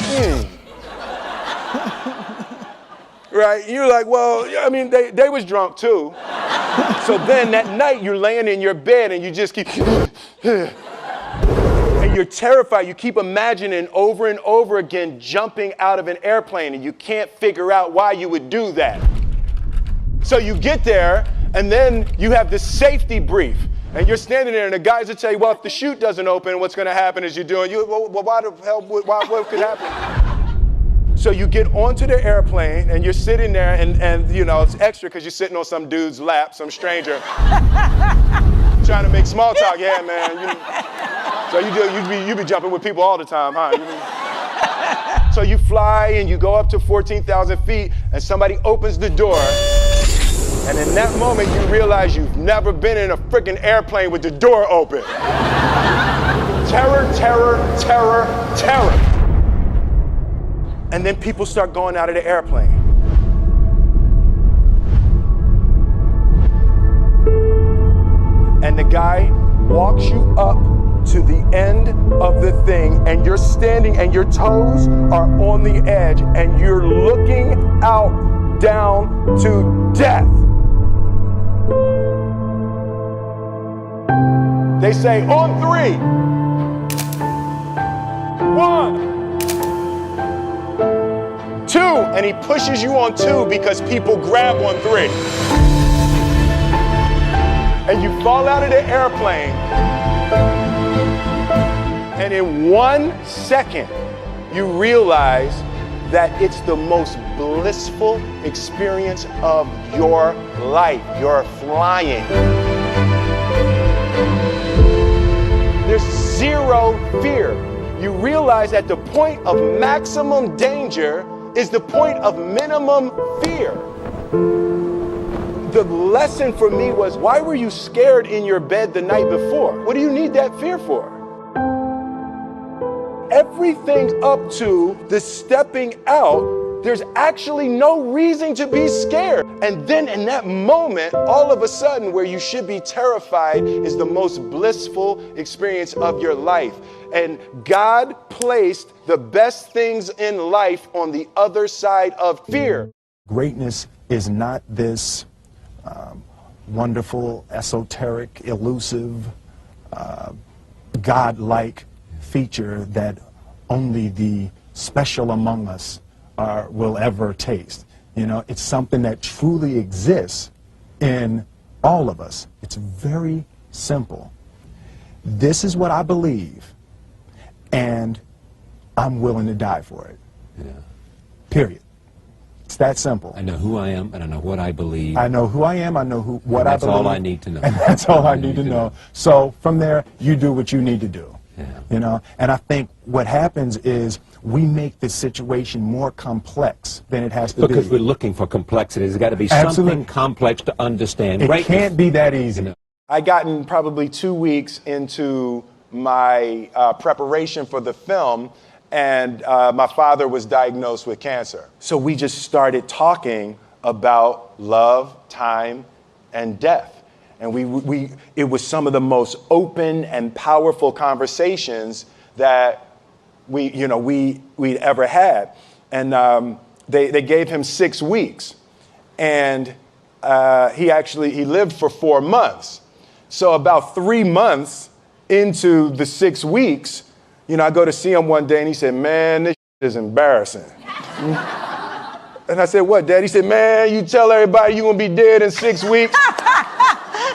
Right? And you're like, well, I mean, they was drunk too. So then that night you're laying in your bed and you just keep, and you're terrified. You keep imagining over and over again jumping out of an airplane and you can't figure out why you would do that. So you get there and then you have this safety brief and you're standing there and the guys will tell you, well, if the chute doesn't open, what's gonna happen is well, why the hell, what could happen? So you get onto the airplane and you're sitting there and you know, it's extra because you're sitting on some dude's lap, some stranger, trying to make small talk. Yeah, man. So you be jumping with people all the time, huh? So you fly and you go up to 14,000 feet and somebody opens the door. And in that moment, you realize you've never been in a freaking airplane with the door open. Terror, terror, terror, terror. And then people start going out of the airplane. And the guy walks you up to the end of the thing, and you're standing and your toes are on the edge, and you're looking out down to death. They say, on 3. 1. 2, and he pushes you on 2 because people grab on 3. And you fall out of the airplane, and in 1 second, you realize that it's the most blissful experience of your life. You're flying. There's zero fear. You realize at the point of maximum danger is the point of minimum fear. The lesson for me was, why were you scared in your bed the night before? What do you need that fear for? Everything up to the stepping out, there's actually no reason to be scared. And then in that moment, all of a sudden, where you should be terrified is the most blissful experience of your life. And God placed the best things in life on the other side of fear. Greatness is not this wonderful, esoteric, elusive, God-like feature that only the special among us will ever taste. You know, it's something that truly exists in all of us. It's very simple. This is what I believe, and I'm willing to die for it. Yeah. Period. It's that simple. I know who I am, and I know what I believe. I know who I am, I know what I believe. That's all I need to know. And that's all I need to know. So from there, you do what you need to do. Yeah. You know, and I think what happens is we make the situation more complex than it has to be. Because we're looking for complexity. There's got to be something complex to understand. It can't be that easy. You know? I gotten probably 2 weeks into my preparation for the film, and my father was diagnosed with cancer. So we just started talking about love, time, and death. And it was some of the most open and powerful conversations that we'd ever had. And they gave him 6 weeks. And he lived for 4 months. So about 3 months into the 6 weeks, I go to see him one day and he said, man, this is embarrassing. And I said, what, Dad? He said, man, you tell everybody you're gonna be dead in 6 weeks.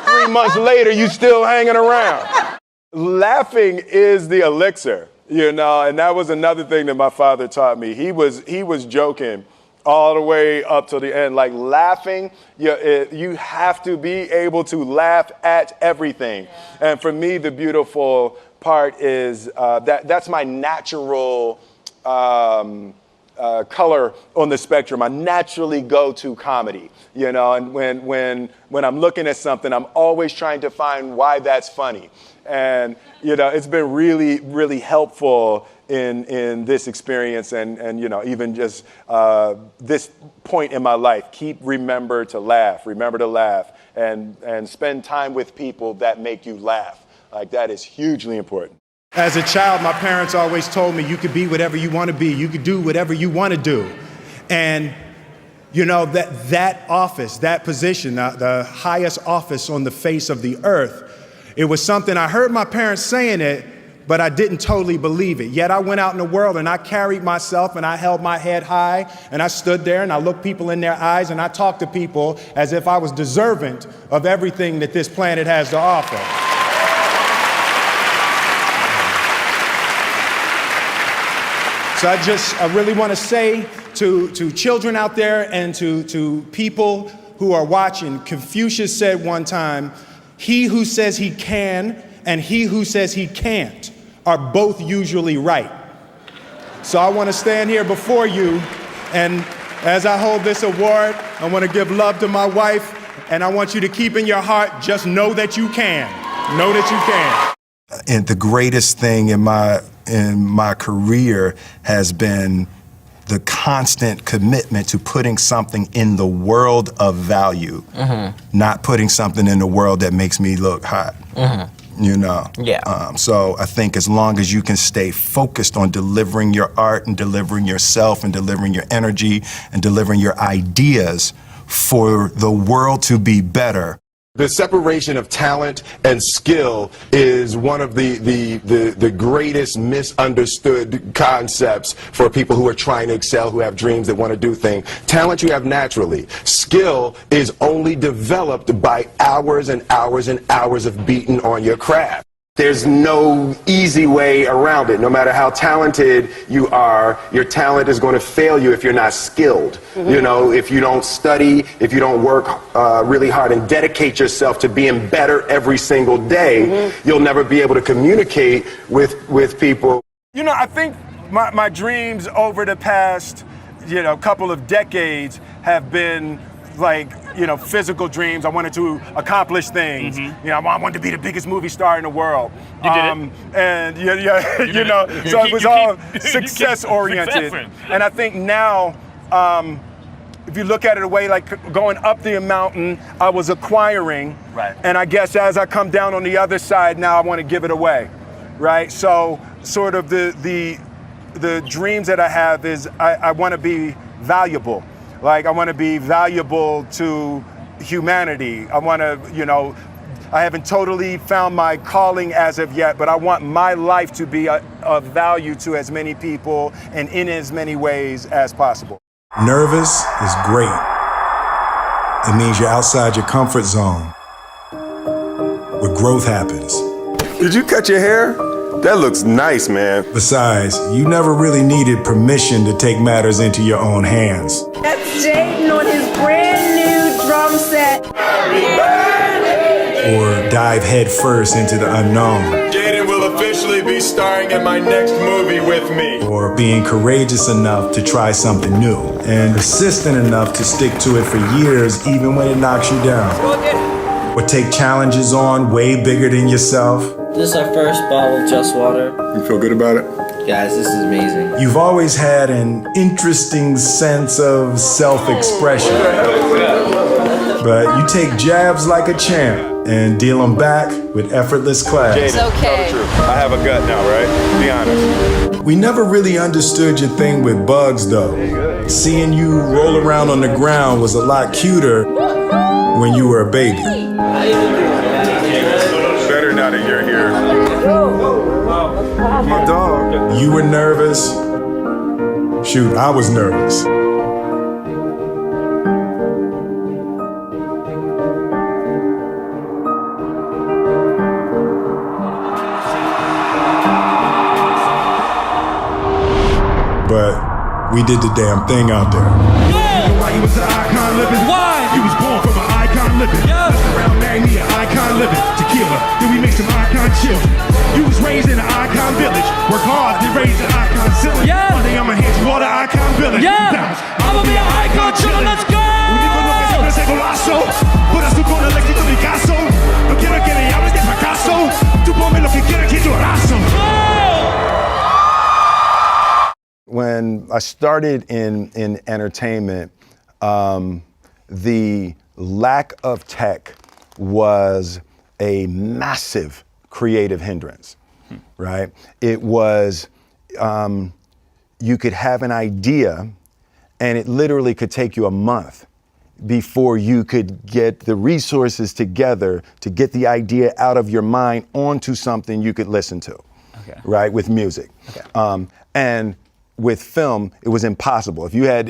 3 months later, you still hanging around. Laughing is the elixir, and that was another thing that my father taught me. He was joking all the way up to the end. Like laughing, you have to be able to laugh at everything. And for me, the beautiful part is that's my natural color on the spectrum. I naturally go to comedy, and when I'm looking at something, I'm always trying to find why that's funny. And, it's been really, really helpful in this experience and even just this point in my life. Remember to laugh, and spend time with people that make you laugh. Like that is hugely important. As a child, my parents always told me you could be whatever you want to be. You could do whatever you want to do. And, that office, that position, the highest office on the face of the earth, it was something I heard my parents saying it, but I didn't totally believe it. Yet I went out in the world and I carried myself and I held my head high and I stood there and I looked people in their eyes and I talked to people as if I was deserving of everything that this planet has to offer. So I really want to say to children out there and to people who are watching, Confucius said one time, he who says he can and he who says he can't are both usually right. So I want to stand here before you, and as I hold this award, I want to give love to my wife, and I want you to keep in your heart, just know that you can. Know that you can. And the greatest thing in my career has been the constant commitment to putting something in the world of value, not putting something in the world that makes me look hot. So I think as long as you can stay focused on delivering your art and delivering yourself and delivering your energy and delivering your ideas for the world to be better. The separation of talent and skill is one of the greatest misunderstood concepts for people who are trying to excel, who have dreams that want to do things. Talent you have naturally. Skill is only developed by hours and hours and hours of beating on your craft. There's no easy way around it. No matter how talented you are, your talent is going to fail you if you're not skilled. If you don't study, if you don't work really hard and dedicate yourself to being better every single day, you'll never be able to communicate with people. I think my dreams over the past, couple of decades have been physical dreams. I wanted to accomplish things. I wanted to be the biggest movie star in the world. You did it? So it was all success oriented. And I think now, if you look at it a way like going up the mountain, I was acquiring. Right. And I guess as I come down on the other side, now I want to give it away. Right. So sort of the dreams that I have is I want to be valuable. I want to be valuable to humanity. I want to, I haven't totally found my calling as of yet, but I want my life to be of value to as many people and in as many ways as possible. Nervous is great. It means you're outside your comfort zone, where growth happens. Did you cut your hair? That looks nice, man. Besides, you never really needed permission to take matters into your own hands. That's Jaden on his brand new drum set. Or dive head first into the unknown. Jaden will officially be starring in my next movie with me. Or being courageous enough to try something new. And persistent enough to stick to it for years even when it knocks you down. Or take challenges on way bigger than yourself. This is our first bottle of Just Water. You feel good about it? Guys, this is amazing. You've always had an interesting sense of self-expression. But you take jabs like a champ and deal them back with effortless class. It's okay. I have a gut now, right? Be honest. We never really understood your thing with bugs, though. Seeing you roll around on the ground was a lot cuter when you were a baby. Better now. now that you're here. My dog. You were nervous. Shoot, I was nervous. But we did the damn thing out there. You know why you was an icon living? Why? You was born from an icon living. Mess around, marry me, an icon living. Tequila, then we make some icon children. You was raised in an icon village. Work hard, then raise an icon ceiling. One day I'ma hand you all the icon village. I'ma be an icon children, let's go! Por eso con el éxito de caso. No quiero que le hables de fracaso. Tú ponme lo que quieras que yo razo. When I started in entertainment, the lack of tech was a massive creative hindrance, right? It was, you could have an idea and it literally could take you a month before you could get the resources together to get the idea out of your mind onto something you could listen to, right? With music. And with film, it was impossible. If you had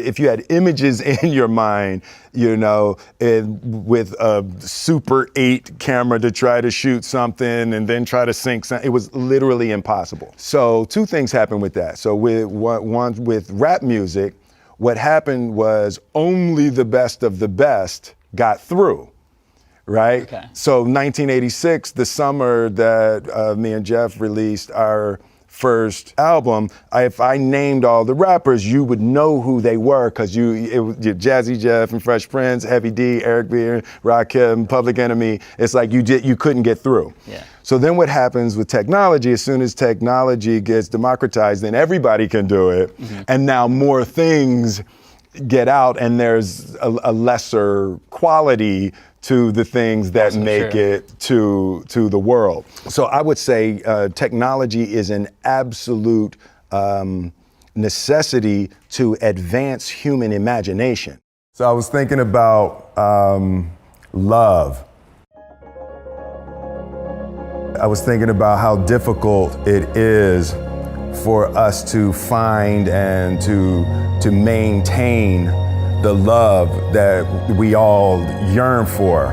images in your mind, you know, with a Super 8 camera to try to shoot something and then try to sync something, it was literally impossible. So two things happened with that. So with rap music, what happened was only the best of the best got through, right? So 1986, the summer that me and Jeff released our first album, if I named all the rappers, you would know who they were because it was Jazzy Jeff and Fresh Prince, Heavy D, Eric B, Rakim, Public Enemy. It's like you couldn't get through. So then what happens with technology, as soon as technology gets democratized, then everybody can do it. And now more things get out and there's a lesser quality to the things that make it to the world. So I would say technology is an absolute necessity to advance human imagination. So I was thinking about love. I was thinking about how difficult it is for us to find and to maintain the love that we all yearn for.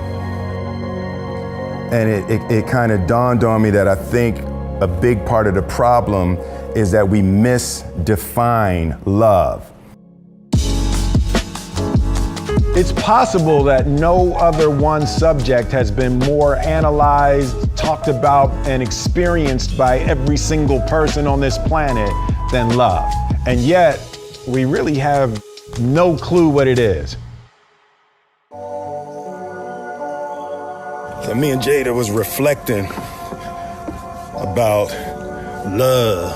And it kind of dawned on me that I think a big part of the problem is that we misdefine love. It's possible that no other one subject has been more analyzed, talked about, and experienced by every single person on this planet than love. And yet, we really have no clue what it is. So me and Jada was reflecting about love.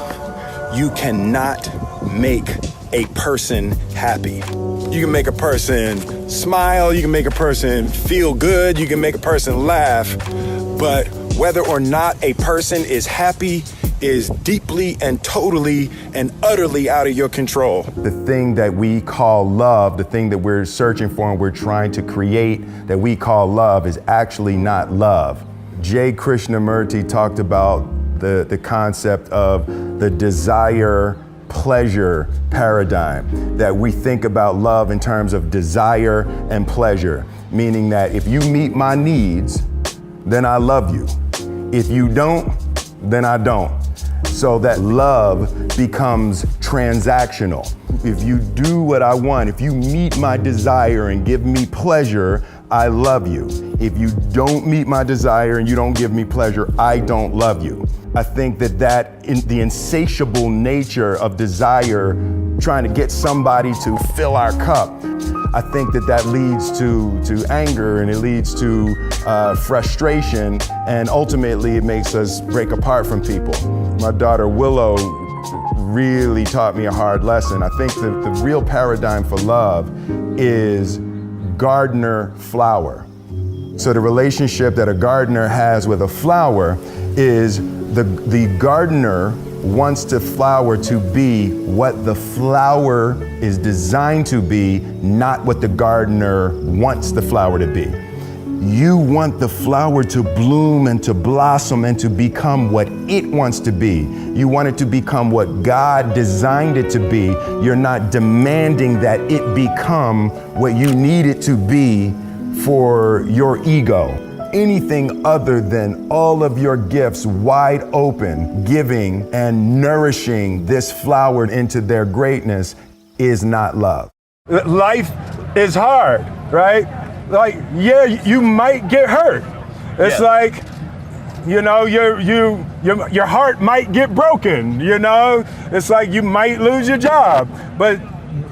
You cannot make a person happy. You can make a person smile, you can make a person feel good, you can make a person laugh, but whether or not a person is happy is deeply and totally and utterly out of your control. The thing that we call love, the thing that we're searching for and we're trying to create that we call love is actually not love. J. Krishnamurti talked about the concept of the desire-pleasure paradigm, that we think about love in terms of desire and pleasure, meaning that if you meet my needs, then I love you. If you don't, then I don't. So that love becomes transactional. If you do what I want, if you meet my desire and give me pleasure, I love you. If you don't meet my desire and you don't give me pleasure, I don't love you. I think that the insatiable nature of desire, trying to get somebody to fill our cup, I think that leads to anger and it leads to frustration, and ultimately it makes us break apart from people. My daughter Willow really taught me a hard lesson. I think the real paradigm for love is gardener-flower. So the relationship that a gardener has with a flower is the gardener wants the flower to be what the flower is designed to be, not what the gardener wants the flower to be. You want the flower to bloom and to blossom and to become what it wants to be. You want it to become what God designed it to be. You're not demanding that it become what you need it to be for your ego. Anything other than all of your gifts wide open, giving and nourishing this flower into their greatness is not love. Life is hard, right? Like, yeah, you might get hurt. It's like, you know, your heart might get broken, you know? It's like you might lose your job, but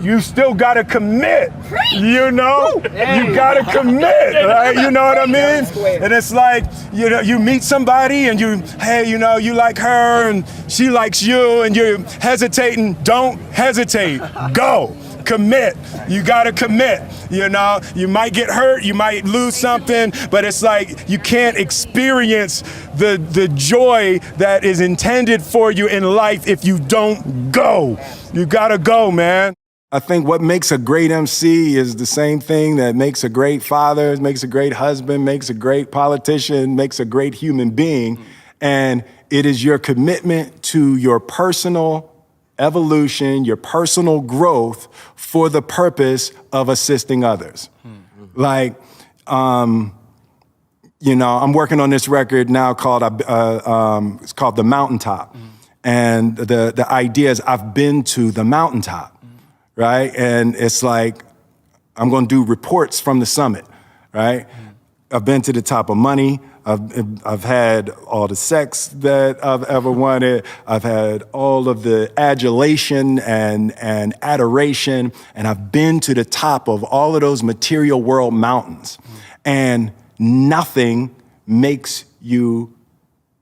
you still gotta commit, you know? You gotta commit, right? You know what I mean? And it's like, you know, you meet somebody and hey, you know, you like her and she likes you and you're hesitating. Don't hesitate, go. Commit. You gotta commit. You know, you might get hurt, you might lose something, but it's like you can't experience the joy that is intended for you in life if you don't go. You gotta go, man. I think what makes a great MC is the same thing that makes a great father, makes a great husband, makes a great politician, makes a great human being. And it is your commitment to your personal evolution, your personal growth for the purpose of assisting others. Like, you know, I'm working on this record now called, it's called The Mountaintop. And the idea is I've been to the mountaintop, right? And it's like, I'm gonna do reports from the summit, right? I've been to the top of money. I've had all the sex that I've ever wanted. I've had all of the adulation and adoration, and I've been to the top of all of those material world mountains. And nothing makes you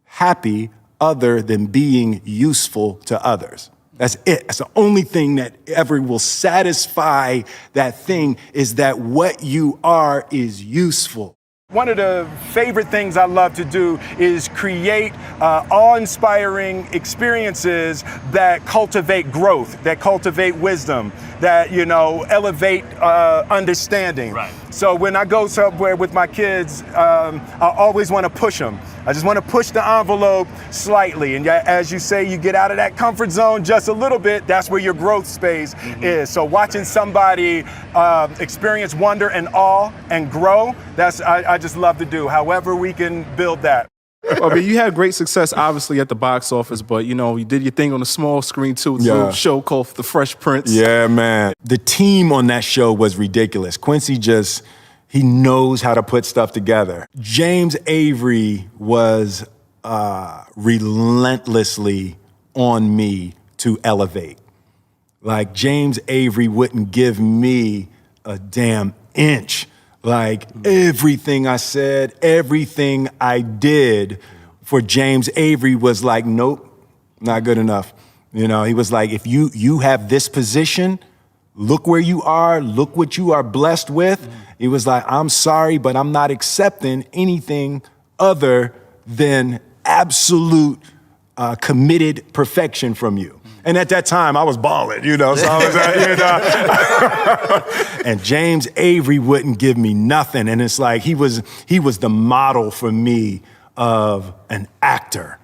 happy other than being useful to others. That's it. That's the only thing that ever will satisfy that thing, is that what you are is useful. One of the favorite things I love to do is create awe-inspiring experiences that cultivate growth, that cultivate wisdom, that, you know, elevate understanding. Right. So when I go somewhere with my kids, I always want to push them. I just want to push the envelope slightly. And as you say, you get out of that comfort zone just a little bit, that's where your growth space is. So watching somebody experience wonder and awe and grow, that's I just love to do, however we can build that. I mean, you had great success, obviously, at the box office, but, you know, you did your thing on the small screen, too. It's a little show called The Fresh Prince. Yeah, man. The team on that show was ridiculous. Quincy he knows how to put stuff together. James Avery was relentlessly on me to elevate. Like, James Avery wouldn't give me a damn inch. Like, everything I said, everything I did for James Avery was like, nope, not good enough. You know, he was like, if you have this position, look where you are, look what you are blessed with. He was like, I'm sorry, but I'm not accepting anything other than absolute committed perfection from you. And at that time, I was balling, you know, so I was, you know. And James Avery wouldn't give me nothing. And it's like, he was the model for me of an actor,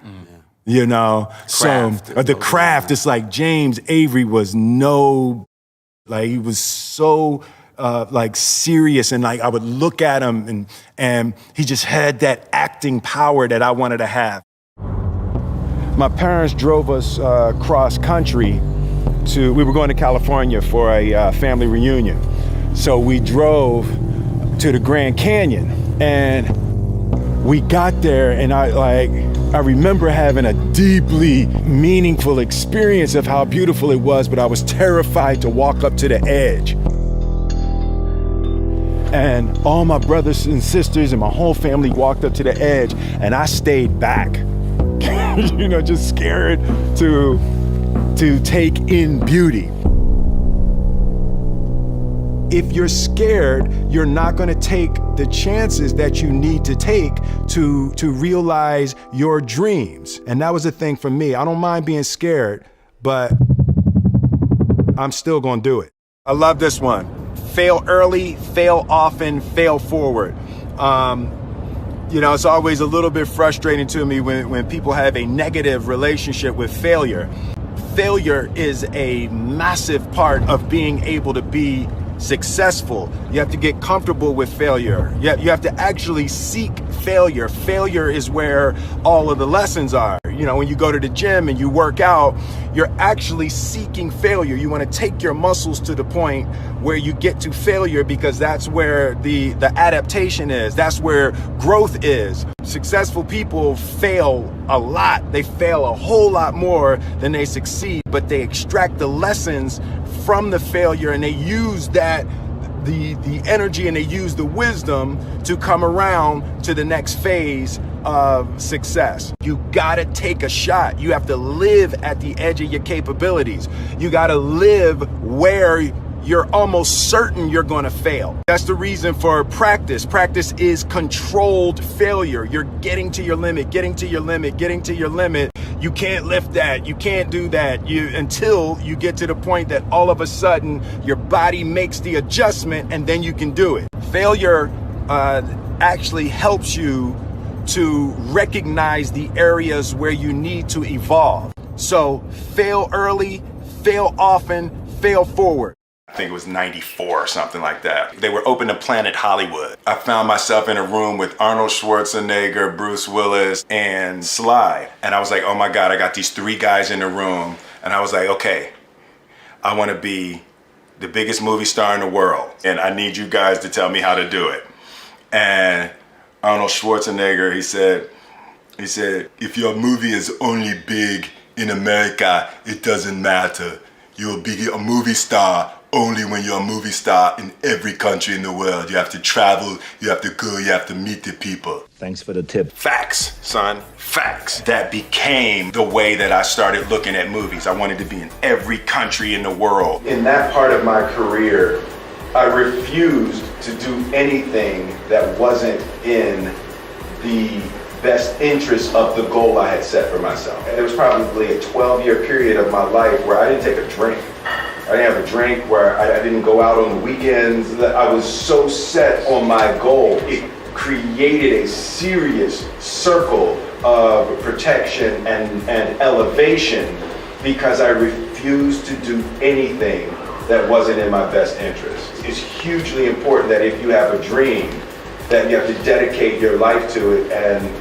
you know. Craft. So the craft, it's like James Avery was he was so like serious, and like I would look at him and he just had that acting power that I wanted to have. My parents drove us cross country we were going to California for a family reunion. So we drove to the Grand Canyon, and we got there, and I remember having a deeply meaningful experience of how beautiful it was, but I was terrified to walk up to the edge. And all my brothers and sisters and my whole family walked up to the edge, and I stayed back. You know, just scared to take in beauty. If you're scared, you're not going to take the chances that you need to take to realize your dreams. And that was the thing for me. I don't mind being scared, but I'm still going to do it. I love this one. Fail early, fail often, fail forward. You know, it's always a little bit frustrating to me when people have a negative relationship with failure. Failure is a massive part of being able to be successful. You have to get comfortable with failure. You have to actually seek failure. Failure is where all of the lessons are. You know, when you go to the gym and you work out, you're actually seeking failure. You want to take your muscles to the point where you get to failure, because that's where the adaptation is. That's where growth is. Successful people fail a lot. They fail a whole lot more than they succeed, but they extract the lessons from the failure, and they use that the energy, and they use the wisdom to come around to the next phase of success. You gotta take a shot. You have to live at the edge of your capabilities. You gotta live where you're almost certain you're gonna fail. That's the reason for practice. Practice is controlled failure. You're getting to your limit, getting to your limit, getting to your limit. You can't lift that, you can't do that, until you get to the point that all of a sudden your body makes the adjustment, and then you can do it. Failure actually helps you to recognize the areas where you need to evolve. So fail early, fail often, fail forward. I think it was 94 or something like that. They were open to Planet Hollywood. I found myself in a room with Arnold Schwarzenegger, Bruce Willis, and Sly. And I was like, oh my God, I got these 3 guys in the room. And I was like, okay, I want to be the biggest movie star in the world. And I need you guys to tell me how to do it. And Arnold Schwarzenegger, he said, if your movie is only big in America, it doesn't matter. You'll be a movie star only when you're a movie star in every country in the world. You have to travel, you have to go, you have to meet the people. Thanks for the tip. Facts, son, facts. That became the way that I started looking at movies. I wanted to be in every country in the world. In that part of my career, I refused to do anything that wasn't in the best interest of the goal I had set for myself. And there was probably a 12-year period of my life where I didn't take a drink. I didn't have a drink, where I didn't go out on the weekends. I was so set on my goal. It created a serious circle of protection and elevation, because I refused to do anything that wasn't in my best interest. It's hugely important that if you have a dream, that you have to dedicate your life to it, and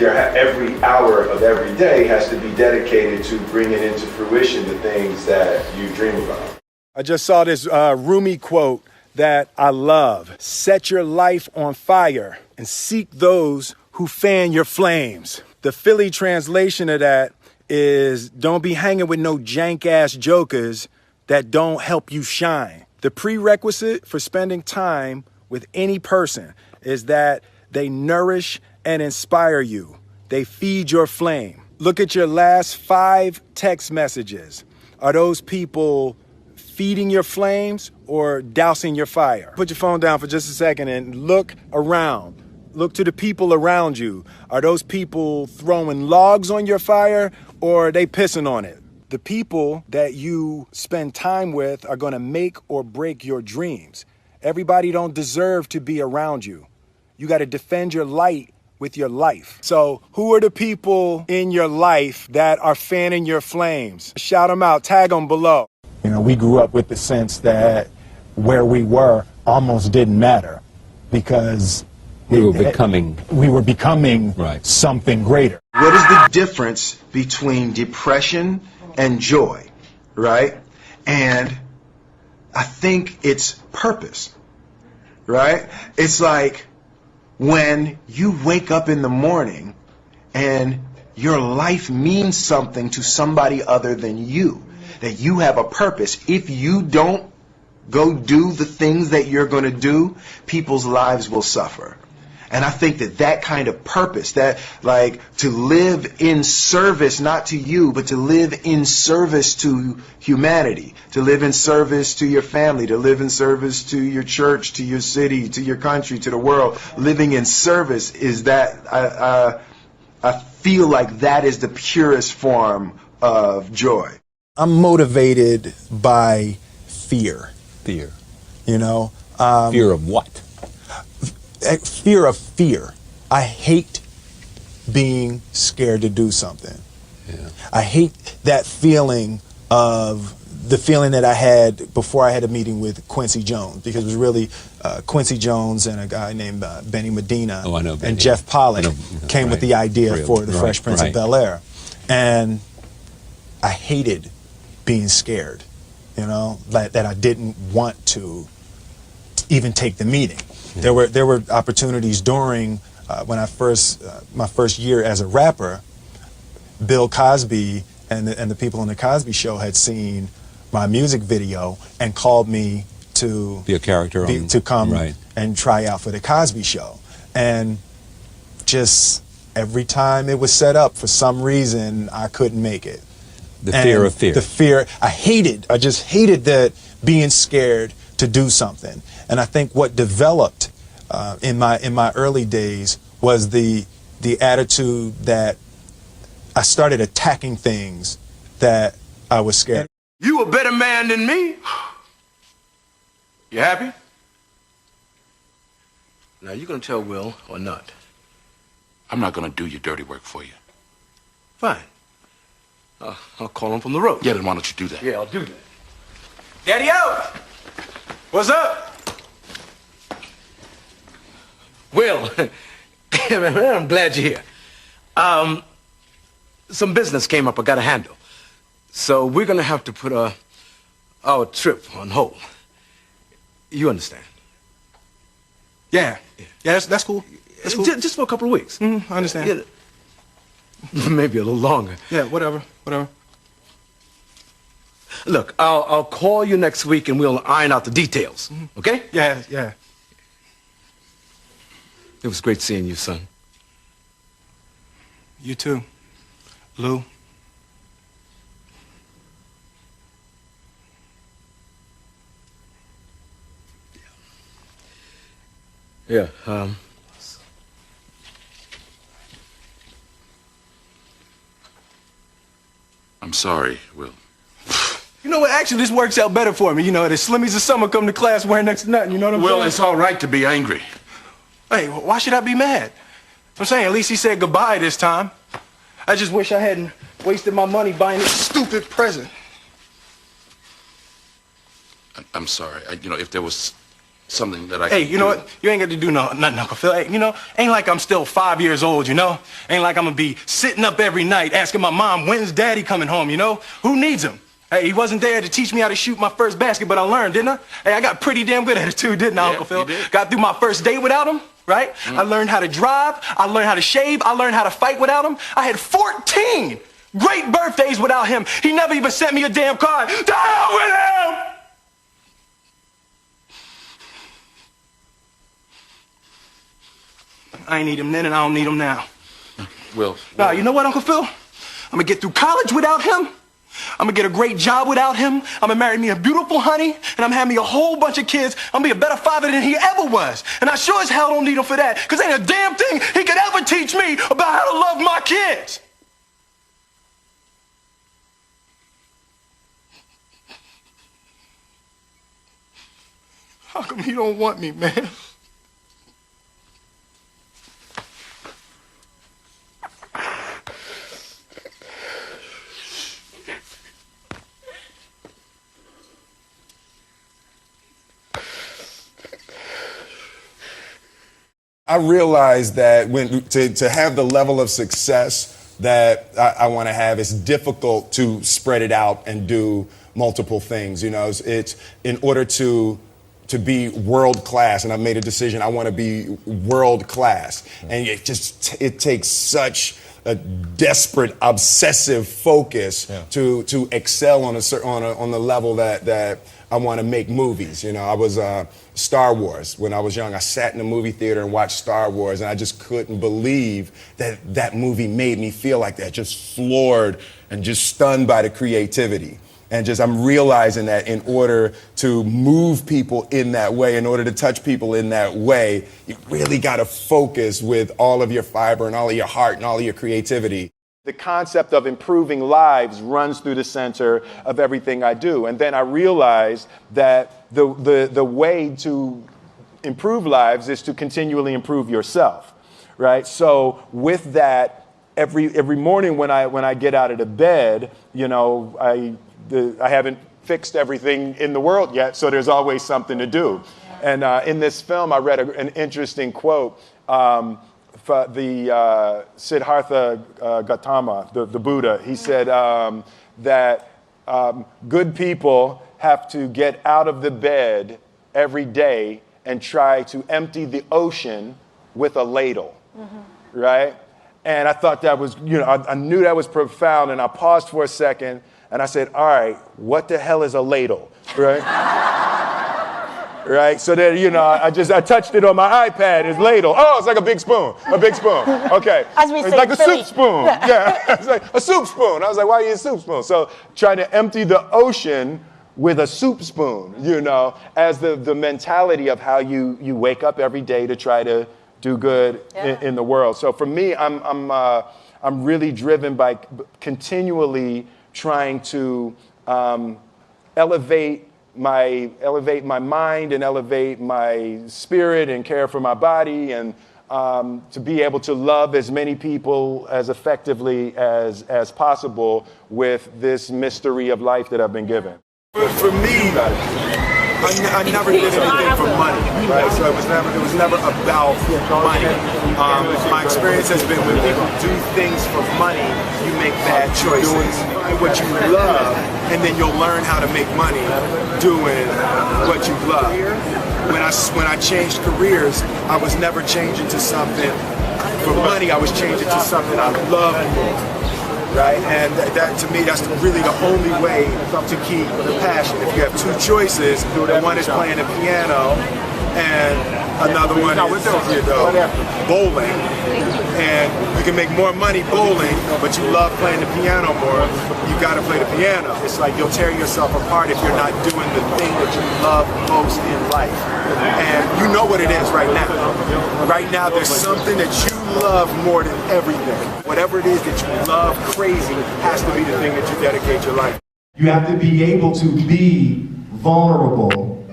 every hour of every day has to be dedicated to bringing into fruition the things that you dream about. I just saw this Rumi quote that I love. Set your life on fire and seek those who fan your flames. The Philly translation of that is, don't be hanging with no jank-ass jokers that don't help you shine. The prerequisite for spending time with any person is that they nourish and inspire you. They feed your flame. Look at your last 5 text messages. Are those people feeding your flames or dousing your fire? Put your phone down for just a second and look around. Look to the people around you. Are those people throwing logs on your fire, or are they pissing on it? The people that you spend time with are going to make or break your dreams. Everybody don't deserve to be around you. You got to defend your light with your life. So who are the people in your life that are fanning your flames? Shout them out, tag them below. You know, we grew up with the sense that where we were almost didn't matter, because we were becoming right. Something greater. What is the difference between depression and joy, right? And I think it's purpose, right? It's like when you wake up in the morning and your life means something to somebody other than you, that you have a purpose. If you don't go do the things that you're going to do, people's lives will suffer. And I think that kind of purpose, that like to live in service, not to you, but to live in service to humanity, to live in service to your family, to live in service to your church, to your city, to your country, to the world. Living in service is that, I feel like that is the purest form of joy. I'm motivated by fear. Fear. You know? Fear of what? fear of fear. I hate being scared to do something. Yeah. I hate that feeling of the feeling that I had before I had a meeting with Quincy Jones, because it was really Quincy Jones and a guy named Benny Medina and Jeff Pollock came with the idea for the Fresh Prince of Bel-Air. And I hated being scared, you know, that I didn't want to even take the meeting. There were opportunities during when I my first year as a rapper. Bill Cosby and the people on the Cosby Show had seen my music video and called me to be a character to come and try out for the Cosby Show. And just every time it was set up, for some reason I couldn't make it. The fear of fear. The fear. I just hated that, being scared to do something. And I think what developed in my early days was the attitude that I started attacking things that I was scared. You a better man than me. You happy? Now, you gonna tell Will or not? I'm not gonna do your dirty work for you. Fine. I'll call him from the road. Yeah, then why don't you do that? Yeah, I'll do that. Daddy-o! What's up? Will, man, I'm glad you're here. Some business came up I gotta handle. So we're gonna have to put our trip on hold. You understand? Yeah, that's cool. That's cool. Just for a couple of weeks. I understand. Yeah. Maybe a little longer. Yeah, whatever. Look, I'll call you next week and we'll iron out the details. Okay? Yeah. It was great seeing you, son. You too, Lou. Yeah, I'm sorry, Will. You know what? Actually, this works out better for me. You know, the Slimmies of summer come to class wearing next to nothing. You know what I'm saying? Will, it's all right to be angry. Hey, why should I be mad? I'm saying, at least he said goodbye this time. I just wish I hadn't wasted my money buying this stupid present. I'm sorry. If there was something that I Hey, could you know do. what? You ain't got to do nothing, Uncle Phil. Hey, you know, ain't like I'm still 5 years old, you know? Ain't like I'm gonna be sitting up every night asking my mom, when's Daddy coming home, you know? Who needs him? Hey, he wasn't there to teach me how to shoot my first basket, but I learned, didn't I? Hey, I got pretty damn good at it too, didn't I, Uncle Phil? You did. Got through my first date without him, right? I learned how to drive. I learned how to shave. I learned how to fight without him. I had 14 great birthdays without him. He never even sent me a damn card. To hell with him! I ain't need him then and I don't need him now. Will. Nah, you know what, Uncle Phil? I'm gonna get through college without him. I'm gonna get a great job without him. I'm gonna marry me a beautiful honey, and I'm gonna have me a whole bunch of kids. I'm gonna be a better father than he ever was. And I sure as hell don't need him for that, because ain't a damn thing he could ever teach me about how to love my kids. How come he don't want me, man? I realized that to have the level of success that I want to have, it's difficult to spread it out and do multiple things. You know, it's in order to be world class, and I've made a decision. I want to be world class, and it takes such a desperate, obsessive focus to excel on the level that I want to make movies. You know, I was Star Wars when I was young. I sat in the movie theater and watched Star Wars, and I just couldn't believe that movie made me feel like that, just floored and just stunned by the creativity. And I'm realizing that in order to move people in that way, in order to touch people in that way, you really got to focus with all of your fiber and all of your heart and all of your creativity. The concept of improving lives runs through the center of everything I do. And then I realized that the way to improve lives is to continually improve yourself, right? So with that, every morning when I get out of the bed, you know, I haven't fixed everything in the world yet, so there's always something to do. And in this film, I read an interesting quote. The Siddhartha Gautama, the Buddha, he said that good people have to get out of the bed every day and try to empty the ocean with a ladle, right? And I thought that was, you know, I knew that was profound, and I paused for a second, and I said, all right, what the hell is a ladle, right? Right, so then, you know, I touched it on my iPad, it's ladle. Oh, it's like a big spoon, okay. As we it's say, like a Philly. soup spoon, yeah, it's like a soup spoon. I was like, why do you use a soup spoon? So trying to empty the ocean with a soup spoon, you know, as the mentality of how you wake up every day to try to do good in the world. So for me, I'm really driven by continually trying to elevate my mind and elevate my spirit and care for my body, and to be able to love as many people as effectively as possible with this mystery of life that I've been given. For me, I never did anything for money, right? So it was never about money. My experience has been when people do things for money, you make bad choices. Find what you love, and then you'll learn how to make money doing what you love. When I changed careers, I was never changing to something for money. I was changing to something I love more. Right, and that to me, that's really the only way to keep the passion. If you have two choices, one is playing the piano, and another one is, you know, bowling. And you can make more money bowling, but you love playing the piano more. You got to play the piano. It's like you'll tear yourself apart if you're not doing the thing that you love most in life. And you know what it is right now. Right now, there's something that you love more than everything. Whatever it is that you love crazy has to be the thing that you dedicate your life. You have to be able to be vulnerable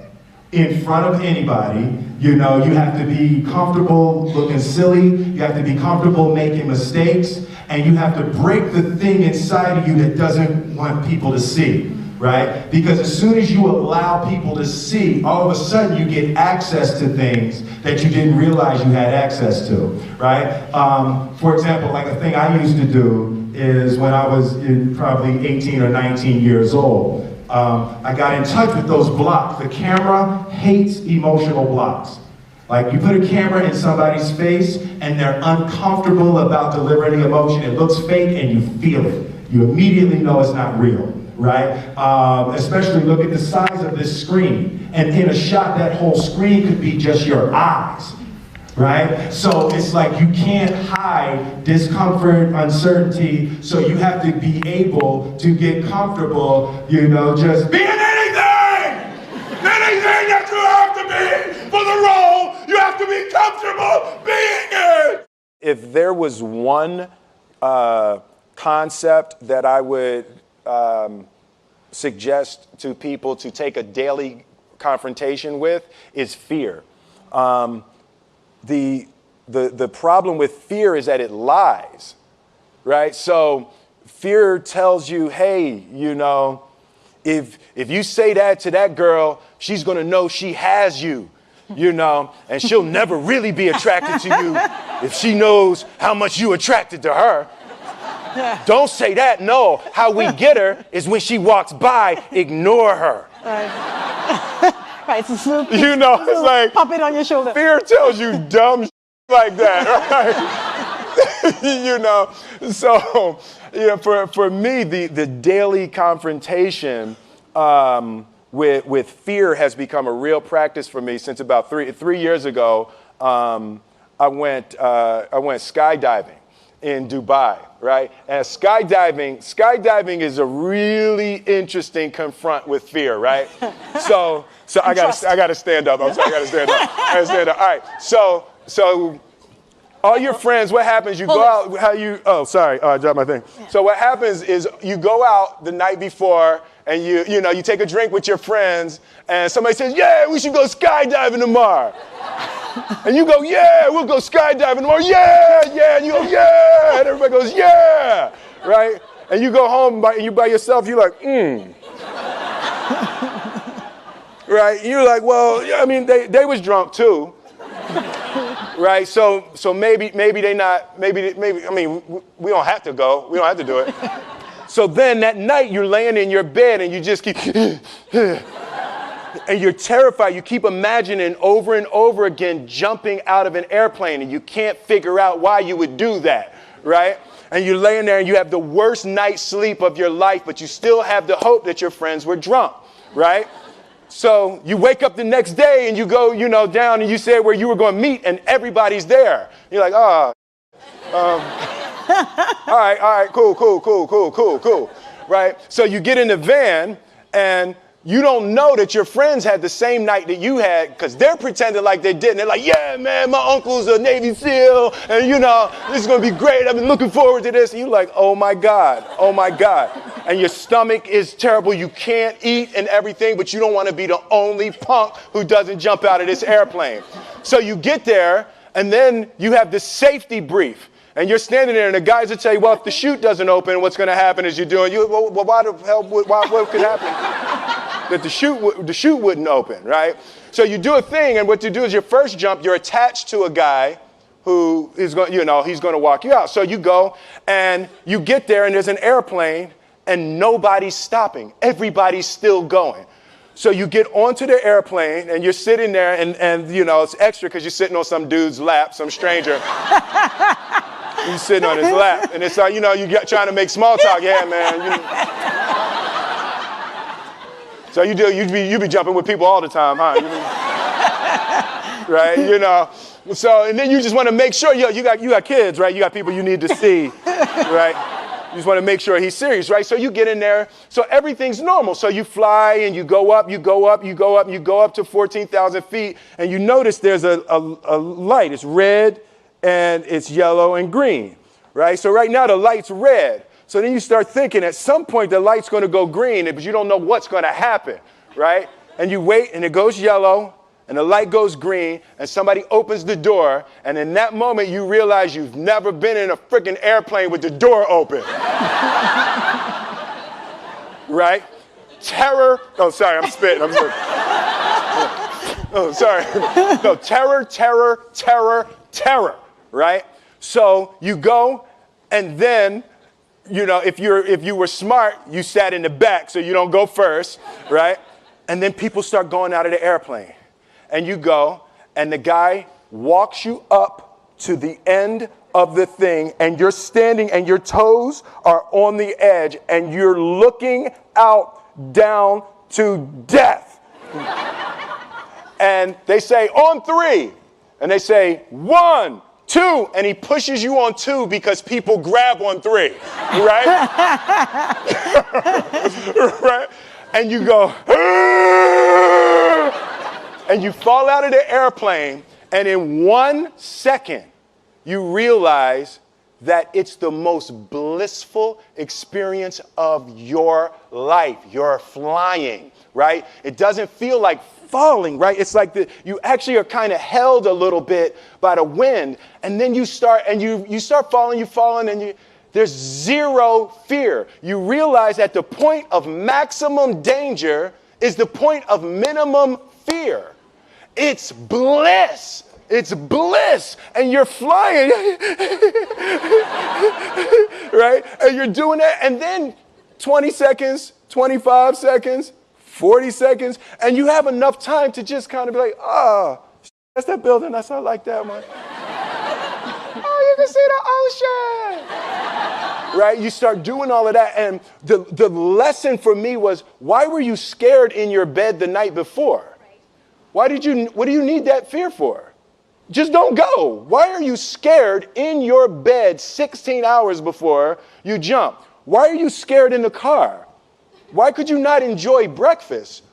in front of anybody. You know, you have to be comfortable looking silly. You have to be comfortable making mistakes. And you have to break the thing inside of you that doesn't want people to see, right? Because as soon as you allow people to see, all of a sudden you get access to things that you didn't realize you had access to, right? For example, like a thing I used to do is when I was probably 18 or 19 years old, I got in touch with those blocks. The camera hates emotional blocks. Like you put a camera in somebody's face and they're uncomfortable about delivering the emotion. It looks fake and you feel it. You immediately know it's not real, right? Especially look at the size of this screen. And in a shot, that whole screen could be just your eyes, right? So it's like you can't hide discomfort, uncertainty, so you have to be able to get comfortable, you know, just being anything! Anything that you have to be for the role, you have to be comfortable being it! If there was one concept that I would suggest to people to take a daily confrontation with, is fear. The problem with fear is that it lies, right? So fear tells you, hey, you know, if you say that to that girl, she's gonna know she has you, you know, and she'll never really be attracted to you if she knows how much you attracted to her. Don't say that, no. How we get her is when she walks by, ignore her. Right, so Snoop, you know, it's like puppet on your shoulder. Fear tells you dumb like that, right? You know, so you know, for me, the daily confrontation with fear has become a real practice for me since about three years ago. I went skydiving in Dubai, right? And skydiving is a really interesting confront with fear, right? So I gotta stand up. I'm sorry, I gotta stand up. All right. So all your friends, what happens, you go out, I dropped my thing. So what happens is you go out the night before and you take a drink with your friends and somebody says, yeah, we should go skydiving tomorrow. And you go, yeah, we'll go skydiving tomorrow. Yeah, yeah. And you go, yeah. And everybody goes, yeah. Right? And you go home and you by yourself, you're like, Right? And you're like, well, I mean, they was drunk too. Right? So maybe they not, maybe, I mean, we don't have to go. We don't have to do it. So then that night you're laying in your bed and you just keep, and you're terrified. You keep imagining over and over again jumping out of an airplane and you can't figure out why you would do that, right? And you're laying there and you have the worst night's sleep of your life, but you still have the hope that your friends were drunk, right? So you wake up the next day and you go, down and you say where you were going to meet and everybody's there. You're like, all right, cool, right? So you get in the van and you don't know that your friends had the same night that you had because they're pretending like they didn't. They're like, yeah, man, my uncle's a Navy SEAL and, this is going to be great. I've been looking forward to this. And you're like, oh, my God. And your stomach is terrible. You can't eat and everything, but you don't want to be the only punk who doesn't jump out of this airplane. So you get there and then you have this safety brief. And you're standing there, and the guys will tell you, well, if the chute doesn't open, what's going to happen is why the hell, what could happen? That the chute wouldn't open, right? So you do a thing, and what you do is your first jump, you're attached to a guy who is going, he's going to walk you out. So you go, and you get there, and there's an airplane, and nobody's stopping. Everybody's still going. So you get onto the airplane, and you're sitting there, and it's extra because you're sitting on some dude's lap, some stranger. You're sitting on his lap, and it's like, you're trying to make small talk. Yeah, man. So you be jumping with people all the time, huh? Right? So, and then you just want to make sure, you got kids, right? You got people you need to see, right? You just want to make sure he's serious, right? So you get in there. So everything's normal. So you fly and you go up to 14,000 feet, and you notice there's a light. It's red and it's yellow and green, right? So right now the light's red. So then you start thinking at some point the light's going to go green, but you don't know what's going to happen, right? And you wait and it goes yellow and the light goes green and somebody opens the door, and in that moment you realize you've never been in a freaking airplane with the door open. Right? Terror. Oh, sorry, I'm spitting. Oh, sorry. No, terror. Right? So you go, and then, if you were smart, you sat in the back so you don't go first, right? And then people start going out of the airplane. And you go, and the guy walks you up to the end of the thing, and you're standing, and your toes are on the edge, and you're looking out down to death. And they say, on 3. And they say, 1, 2, and he pushes you on 2 because people grab on 3, right? Right? And you go, and you fall out of the airplane, and in 1 second, you realize that it's the most blissful experience of your life. You're flying, right? It doesn't feel like falling, right? It's like you actually are kind of held a little bit by the wind, and then you start falling, and there's zero fear. You realize that the point of maximum danger is the point of minimum fear. It's bliss. It's bliss, and you're flying, right? And you're doing that, and then 20 seconds, 25 seconds, 40 seconds, and you have enough time to just kind of be like, that's that building, I like that one. You can see the ocean. Right? You start doing all of that, and the lesson for me was, why were you scared in your bed the night before? What do you need that fear for? Just don't go. Why are you scared in your bed 16 hours before you jump? Why are you scared in the car? Why could you not enjoy breakfast?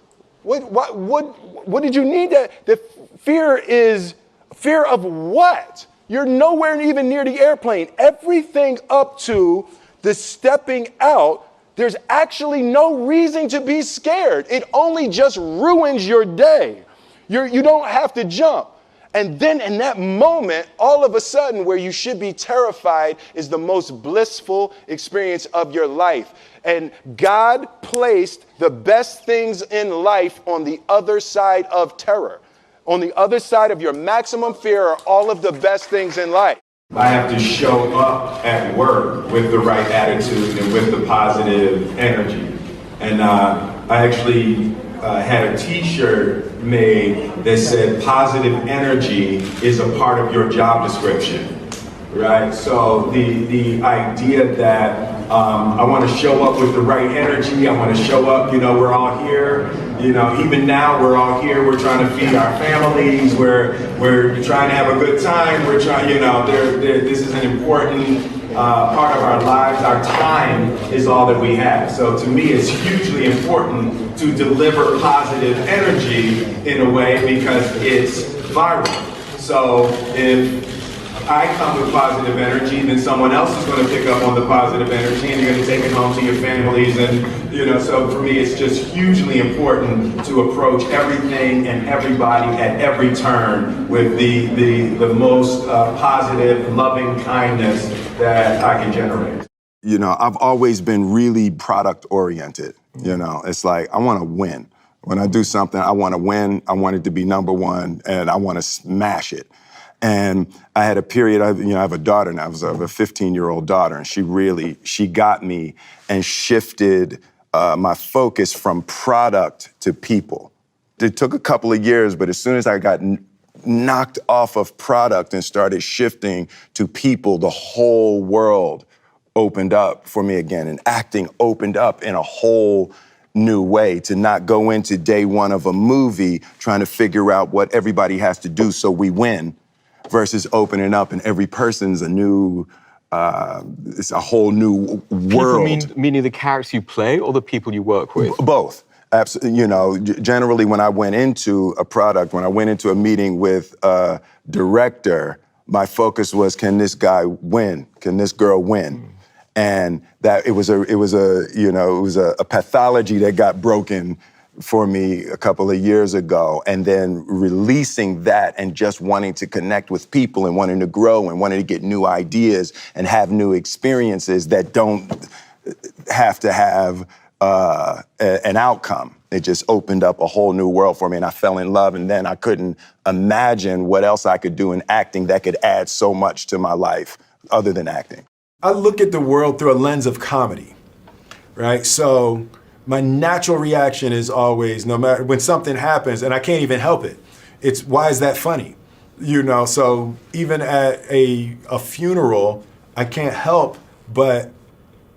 What did you need that? The fear is fear of what? You're nowhere even near the airplane. Everything up to the stepping out, there's actually no reason to be scared. It only just ruins your day. You don't have to jump. And then in that moment, all of a sudden, where you should be terrified is the most blissful experience of your life. And God placed the best things in life on the other side of terror. On the other side of your maximum fear are all of the best things in life. I have to show up at work with the right attitude and with the positive energy. And I actually had a t-shirt made that said positive energy is a part of your job description, right? So the idea that I want to show up with the right energy, I want to show up, we're all here, even now we're all here, we're trying to feed our families, we're trying to have a good time, we're trying, this is an important part of our lives. Our time is all that we have. So to me, it's hugely important to deliver positive energy in a way because it's viral. So if I come with positive energy, then someone else is going to pick up on the positive energy and you're going to take it home to your families. And, so for me, it's just hugely important to approach everything and everybody at every turn with the most positive, loving kindness that I can generate. I've always been really product oriented. It's like, I want to win. When I do something, I want to win. I want it to be number one and I want to smash it. And I had a period, I have a daughter now, I have a 15-year-old daughter, and she got me and shifted my focus from product to people. It took a couple of years, but as soon as I got knocked off of product and started shifting to people, the whole world opened up for me again, and acting opened up in a whole new way, to not go into day one of a movie trying to figure out what everybody has to do so we win, versus opening up and every person's a new, it's a whole new world. People meaning the characters you play or the people you work with? Both. Absolutely. Generally when I went into a product, when I went into a meeting with a director, my focus was, can this guy win? Can this girl win? And that it was a pathology that got broken for me a couple of years ago, and then releasing that and just wanting to connect with people and wanting to grow and wanting to get new ideas and have new experiences that don't have to have an outcome. It just opened up a whole new world for me, and I fell in love, and then I couldn't imagine what else I could do in acting that could add so much to my life other than acting. I look at the world through a lens of comedy, right? So my natural reaction is always, no matter when something happens, and I can't even help it, it's, why is that funny? So even at a funeral, I can't help but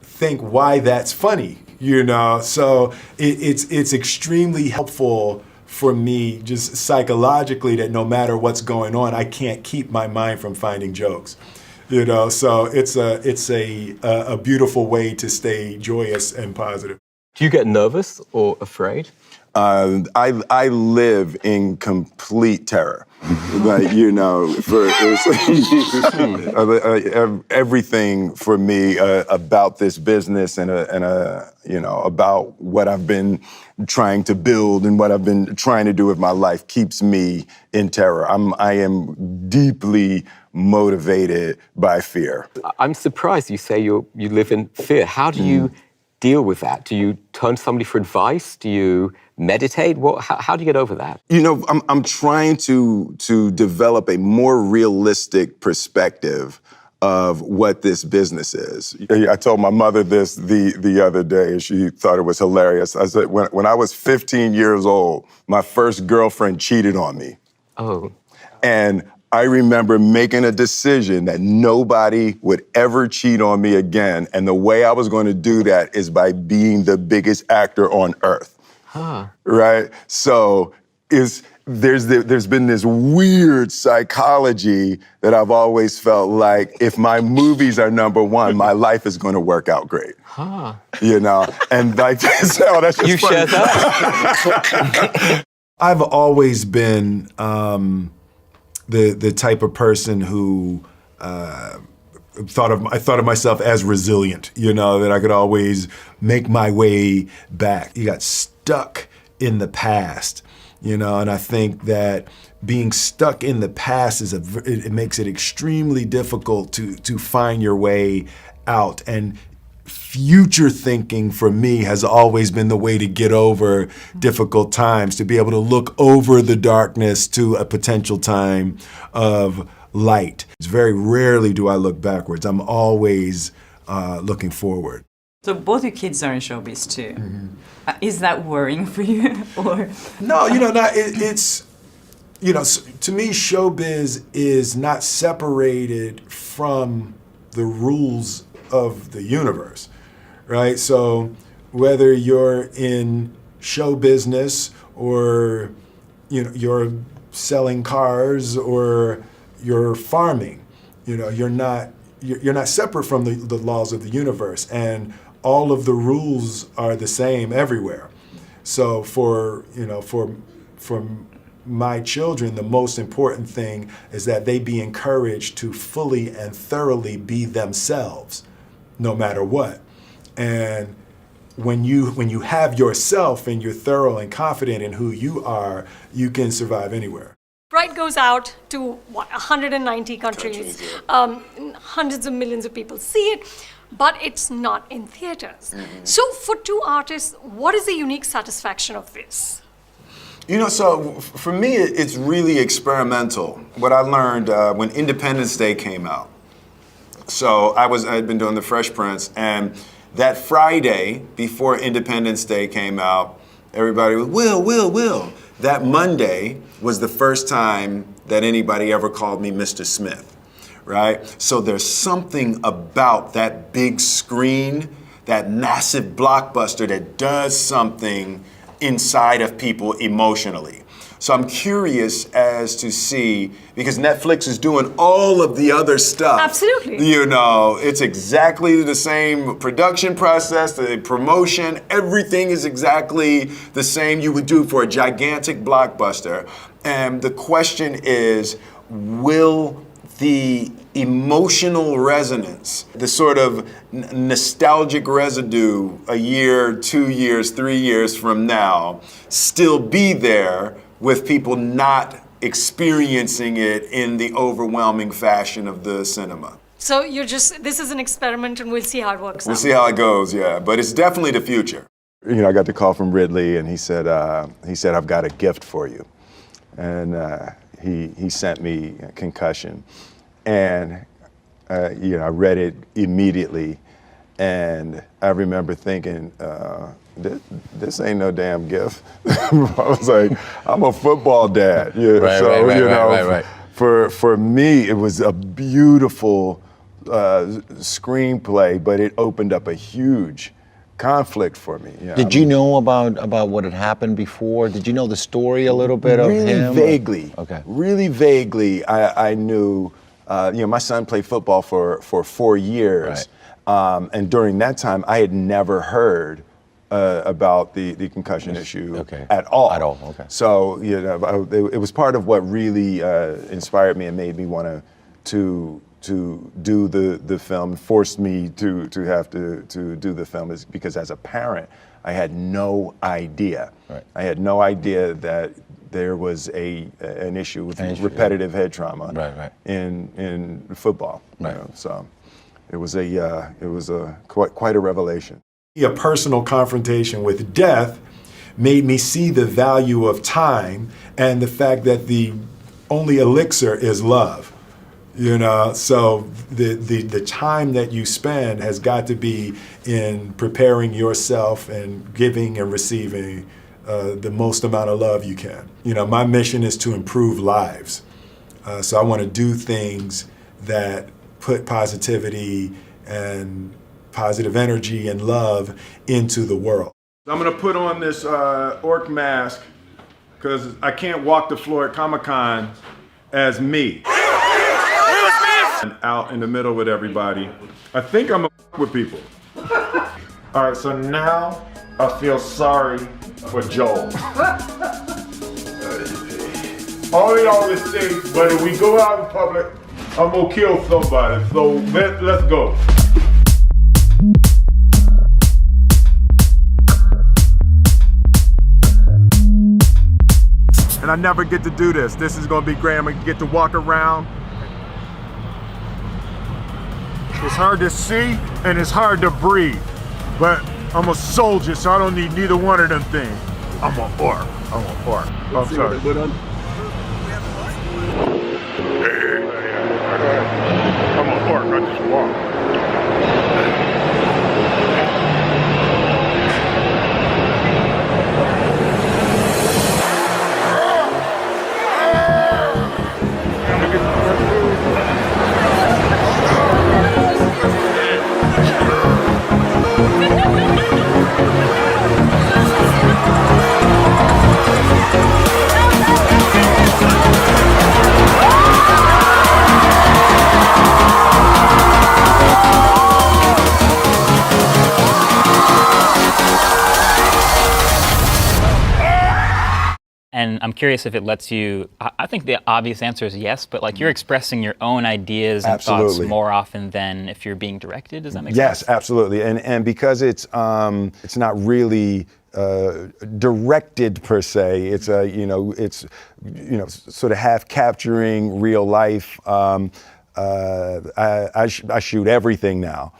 think why that's funny, So it's extremely helpful for me, just psychologically, that no matter what's going on, I can't keep my mind from finding jokes. So it's a beautiful way to stay joyous and positive. Do you get nervous or afraid? I live in complete terror. Everything for me about this business and about what I've been trying to build and what I've been trying to do with my life keeps me in terror. I am deeply motivated by fear. I'm surprised you say you live in fear. How do you deal with that? Do you turn to somebody for advice? Do you meditate? How do you get over that? I'm trying to develop a more realistic perspective of what this business is. I told my mother this the other day, and she thought it was hilarious. I said, when I was 15 years old, my first girlfriend cheated on me. Oh. And I remember making a decision that nobody would ever cheat on me again. And the way I was going to do that is by being the biggest actor on earth. Huh. Right? So there's been this weird psychology that I've always felt like if my movies are number one, my life is going to work out great. Huh. And like, that's just you funny. shared that? I've always been the type of person who I thought of myself as resilient, that I could always make my way back. You got stuck in the past, and I think that being stuck in the past it makes it extremely difficult to find your way out. And future thinking for me has always been the way to get over difficult times, to be able to look over the darkness to a potential time of light. It's very rarely do I look backwards. I'm always looking forward. So both your kids are in showbiz too. Is that worrying for you? Or no, it's to me, showbiz is not separated from the rules of the universe, right? So whether you're in show business or you're selling cars or you're farming, you're not separate from the laws of the universe, and all of the rules are the same everywhere. So for my children, the most important thing is that they be encouraged to fully and thoroughly be themselves, no matter what. And when you have yourself and you're thorough and confident in who you are, you can survive anywhere. Bright goes out to 190 countries. Hundreds of millions of people see it, but it's not in theaters. So for two artists, what is the unique satisfaction of this? So for me, it's really experimental. What I learned when Independence Day came out. So I had been doing The Fresh Prince, and that Friday before Independence Day came out, everybody was, Will. That Monday was the first time that anybody ever called me Mr. Smith, right? So there's something about that big screen, that massive blockbuster that does something inside of people emotionally. So I'm curious as to see, because Netflix is doing all of the other stuff. Absolutely. It's exactly the same production process, the promotion, everything is exactly the same you would do for a gigantic blockbuster. And the question is, will the emotional resonance, the sort of nostalgic residue a year, 2 years, 3 years from now, still be there with people not experiencing it in the overwhelming fashion of the cinema? So this is an experiment and we'll see how it works We'll out. see how it goes, yeah. But it's definitely the future. I got the call from Ridley, and he said, I've got a gift for you. And he sent me Concussion. And, I read it immediately. And I remember thinking, this ain't no damn gift. I was like, I'm a football dad. Right. For me, it was a beautiful screenplay, but it opened up a huge conflict for me. Did you know about what had happened before? Did you know the story a little bit of him? Really vaguely. Okay. Really vaguely, I knew. My son played football for 4 years, right. And during that time, I had never heard about the concussion issue at all. At all, okay. So it was part of what really inspired me and made me want to do the film, forced me to have to do the film, is because as a parent, I had no idea. Right. I had no idea that there was an issue with repetitive head trauma in football. Right. So it was quite a revelation. A personal confrontation with death made me see the value of time and the fact that the only elixir is love. So the time that you spend has got to be in preparing yourself and giving and receiving the most amount of love you can. My mission is to improve lives. So I want to do things that put positivity and positive energy and love into the world. I'm gonna put on this orc mask because I can't walk the floor at Comic-Con as me. And out in the middle with everybody. I think I'm with people. All right, so now I feel sorry for Joel. Only on the stage, but if we go out in public, I'm gonna kill somebody. So let's go. And I never get to do this. This is gonna be great. I'm gonna get to walk around. It's hard to see and it's hard to breathe. But I'm a soldier, so I don't need neither one of them things. I'm an orc. I'm sorry. I'm an orc, I just walk. And I'm curious if it lets you, I think the obvious answer is yes, but like you're expressing your own ideas and thoughts more often than if you're being directed. Does that make sense? Yes, absolutely. And because it's not really directed per se, it's sort of half capturing real life. I shoot everything now.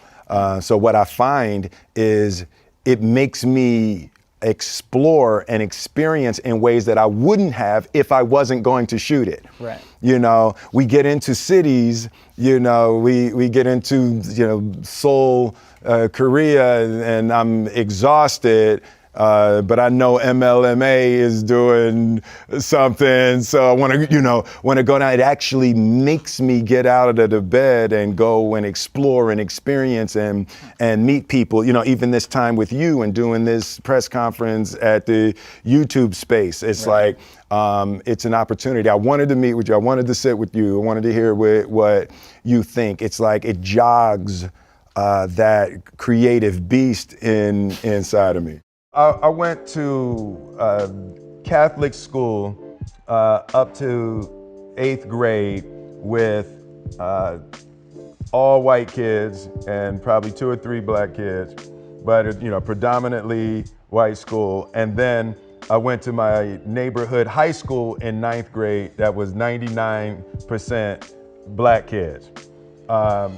So what I find is it makes me explore and experience in ways that I wouldn't have if I wasn't going to shoot it. Right. You know, we get into cities, we get into, Seoul, Korea, and I'm exhausted. But I know MLMA is doing something, so I want to go down. It actually makes me get out of the bed and go and explore and experience and meet people. Even this time with you and doing this press conference at the YouTube space, it's like it's an opportunity. I wanted to meet with you. I wanted to sit with you. I wanted to hear what you think. It's like it jogs that creative beast inside of me. I went to Catholic school up to 8th grade with all white kids and probably 2 or 3 black kids, but predominantly white school. And then I went to my neighborhood high school in 9th grade that was 99% black kids.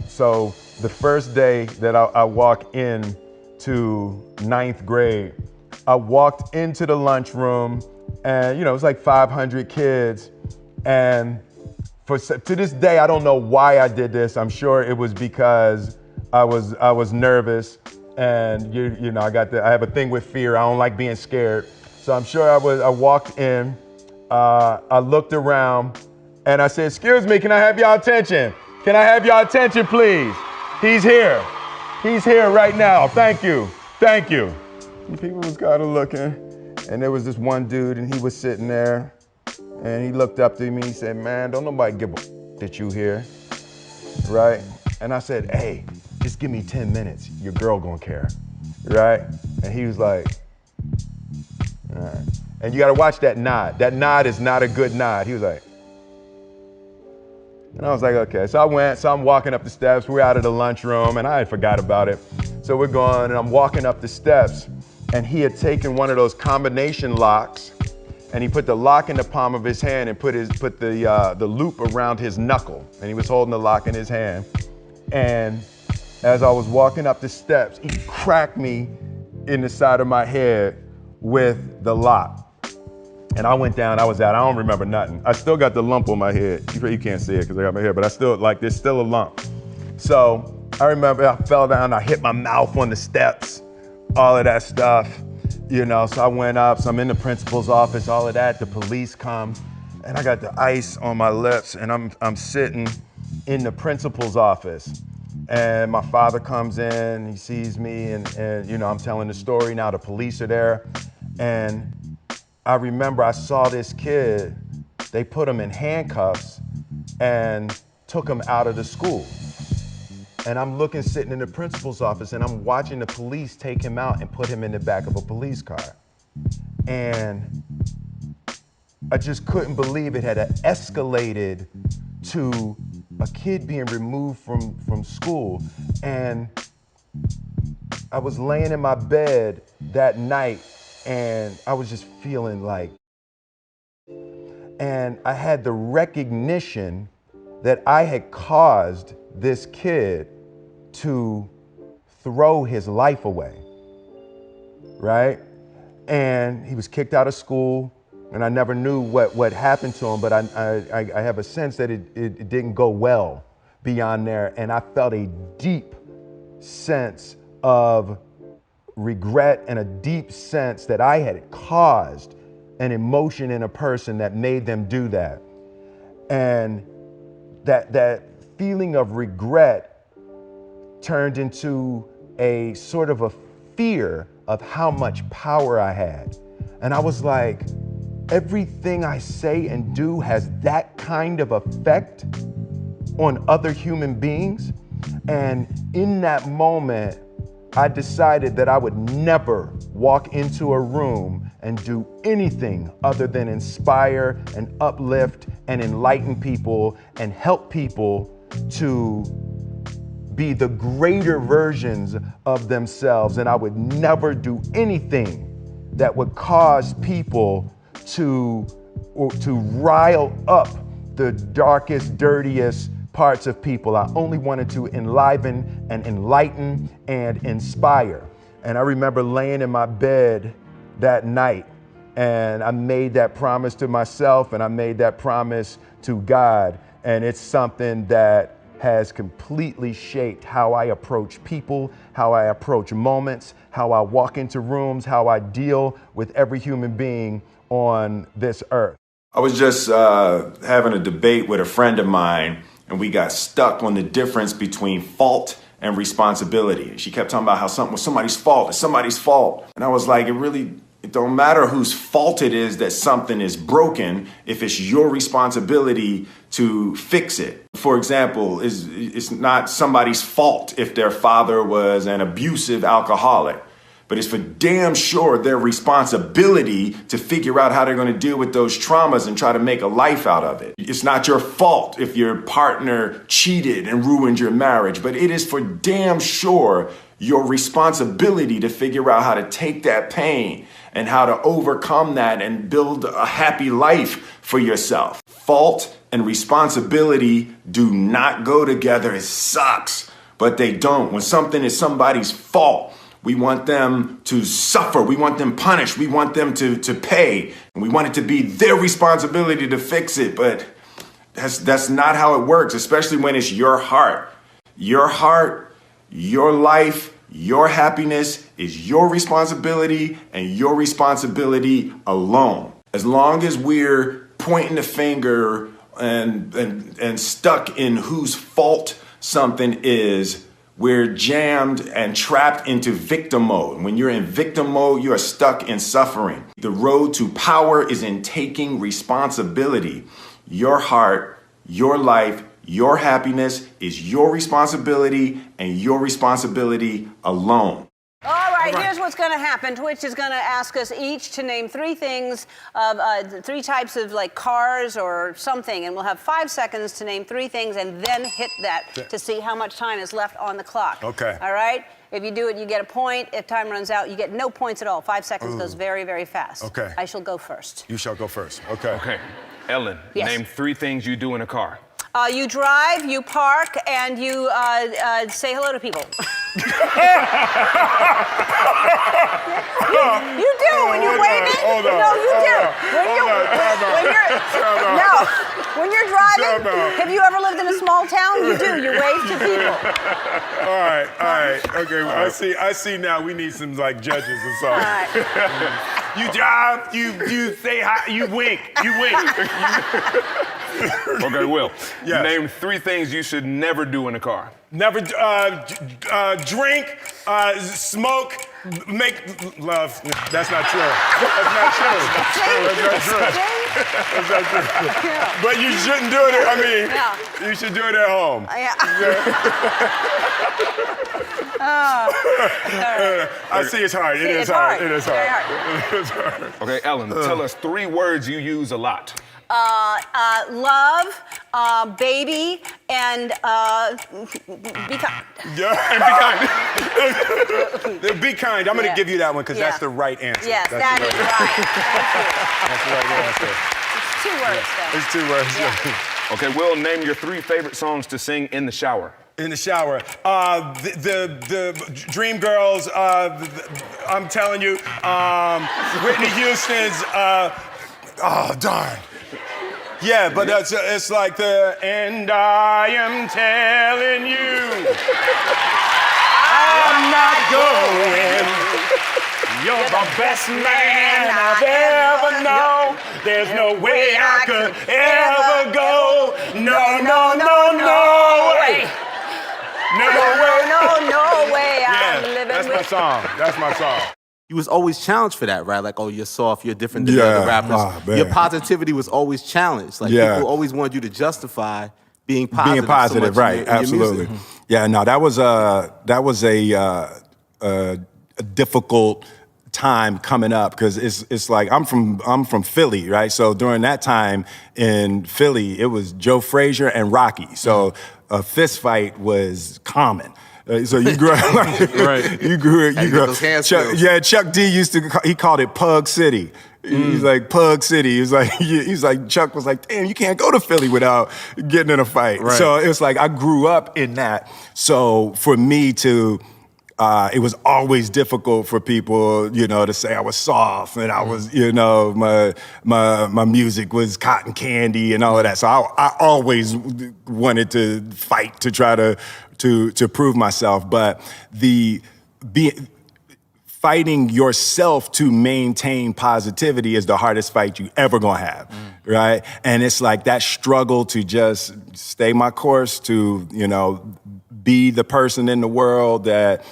So the first day that I walked in to 9th grade, I walked into the lunchroom and it was like 500 kids. And to this day, I don't know why I did this. I'm sure it was because I was nervous and I have a thing with fear. I don't like being scared. So I'm sure I walked in, I looked around and I said, "Excuse me, can I have your attention? Can I have your attention, please? He's here. He's here right now. Thank you. Thank you." And people was kind of looking, and there was this one dude, and he was sitting there, and he looked up to me, he said, "Man, don't nobody give a that you here," right? And I said, "Hey, just give me 10 minutes. Your girl gonna care," right? And he was like, "All right." And you gotta watch that nod. That nod is not a good nod. He was like, and I was like, okay. So I'm walking up the steps. We're out of the lunchroom, and I had forgot about it. So we're going, and I'm walking up the steps, and he had taken one of those combination locks, and he put the lock in the palm of his hand and put the loop around his knuckle, and he was holding the lock in his hand. And as I was walking up the steps, he cracked me in the side of my head with the lock. And I went down, I was out, I don't remember nothing. I still got the lump on my head. You can't see it because I got my hair, but there's still a lump. So I remember I fell down, I hit my mouth on the steps, all of that stuff, so I went up, so I'm in the principal's office, all of that, the police come, and I got the ice on my lips, and I'm sitting in the principal's office. And my father comes in, he sees me, and I'm telling the story now, the police are there, and I remember I saw this kid, they put him in handcuffs and took him out of the school. And I'm sitting in the principal's office, and I'm watching the police take him out and put him in the back of a police car. And I just couldn't believe it had escalated to a kid being removed from school. And I was laying in my bed that night and I was just feeling like, and I had the recognition that I had caused this kid to throw his life away, right? And he was kicked out of school, and I never knew what happened to him, but I have a sense that it didn't go well beyond there, and I felt a deep sense of regret and a deep sense that I had caused an emotion in a person that made them do that. And that feeling of regret turned into a sort of a fear of how much power I had. And I was like, everything I say and do has that kind of effect on other human beings. And in that moment, I decided that I would never walk into a room and do anything other than inspire and uplift and enlighten people and help people to be the greater versions of themselves. And I would never do anything that would cause people to rile up the darkest, dirtiest parts of people. I only wanted to enliven and enlighten and inspire. And I remember laying in my bed that night, and I made that promise to myself, and I made that promise to God. And it's something that has completely shaped how I approach people, how I approach moments, how I walk into rooms, how I deal with every human being on this earth. I was just having a debate with a friend of mine, and we got stuck on the difference between fault and responsibility. She kept talking about how something was somebody's fault, it's somebody's fault. And I was like, it don't matter whose fault it is that something is broken if it's your responsibility to fix it. For example, it's not somebody's fault if their father was an abusive alcoholic, but it's for damn sure their responsibility to figure out how they're going to deal with those traumas and try to make a life out of it. It's not your fault if your partner cheated and ruined your marriage, but it is for damn sure your responsibility to figure out how to take that pain and how to overcome that and build a happy life for yourself. Fault and responsibility do not go together. It sucks, but they don't. When something is somebody's fault, we want them to suffer. We want them punished. We want them to pay. And we want it to be their responsibility to fix it. But that's not how it works, especially when it's your heart. Your heart, your life, your happiness is your responsibility and your responsibility alone. As long as we're pointing the finger and stuck in whose fault something is, we're jammed and trapped into victim mode. When you're in victim mode, you are stuck in suffering. The road to power is in taking responsibility. Your heart, your life, your happiness is your responsibility and your responsibility alone. All right, here's what's going to happen. Twitch is going to ask us each to name three things, three types of like cars or something, and we'll have 5 seconds to name three things and then hit that to see how much time is left on the clock. Okay. All right? If you do it, you get a point. If time runs out, you get no points at all. 5 seconds goes very, very fast. Okay. I shall go first. You shall go first. Okay. Okay. Ellen, Yes. name three things you do in a car. You drive, you park, and you say hello to people. You do when you're waving. No, you do. When you're driving. Have you ever lived in a small town? You do. You wave to people. All right. Okay, I see now we need some like judges or something. All right. You drive, you say hi, you wink. Okay, Will. Yes. Name three things you should never do in a car. Never drink, smoke, Make love. That's not true. That's not true. That's not true. But you shouldn't do it. I mean, you should do it at home. I see it's hard. It is hard. It is hard. It is hard. Okay, Ellen, tell us 3 words you use a lot. Love, baby, and be kind. Yeah, and be kind. Be kind. I'm going to give you that one because that's the right answer. Yes, that is right. Thank you. That's the right answer. It's 2 words, though. It's 2 words. Yeah. Okay, Will, name your 3 favorite songs to sing in the shower. In the shower. The Dream Girls, I'm telling you, Whitney Houston's, oh, darn. Yeah, but it's like and I am telling you, I'm not going. You're the best man I've ever known. There's no way I could ever go. No, no, no, no way. No way. I'm living that's my song. That's my song. You was always challenged for that, right? Like, oh, you're soft, you're different than the other rappers. Your positivity was always challenged. Like, people always wanted you to justify being positive. Being positive, so much right? in your Absolutely. music. Yeah, no, that was a difficult time coming up because it's like I'm from Philly, right? So during that time in Philly, it was Joe Frazier and Rocky. So a fist fight was common. So you grew up, right? You grew up. Chuck D he called it Pug City. He's like Pug City. He's like Chuck was like, damn, you can't go to Philly without getting in a fight. Right. So it's like I grew up in that. So for me to, it was always difficult for people, to say I was soft and I was, my music was cotton candy and all of that. So I always wanted to fight to try to prove myself. But fighting yourself to maintain positivity is the hardest fight you ever gonna have, right? And it's like that struggle to just stay my course, to be the person in the world that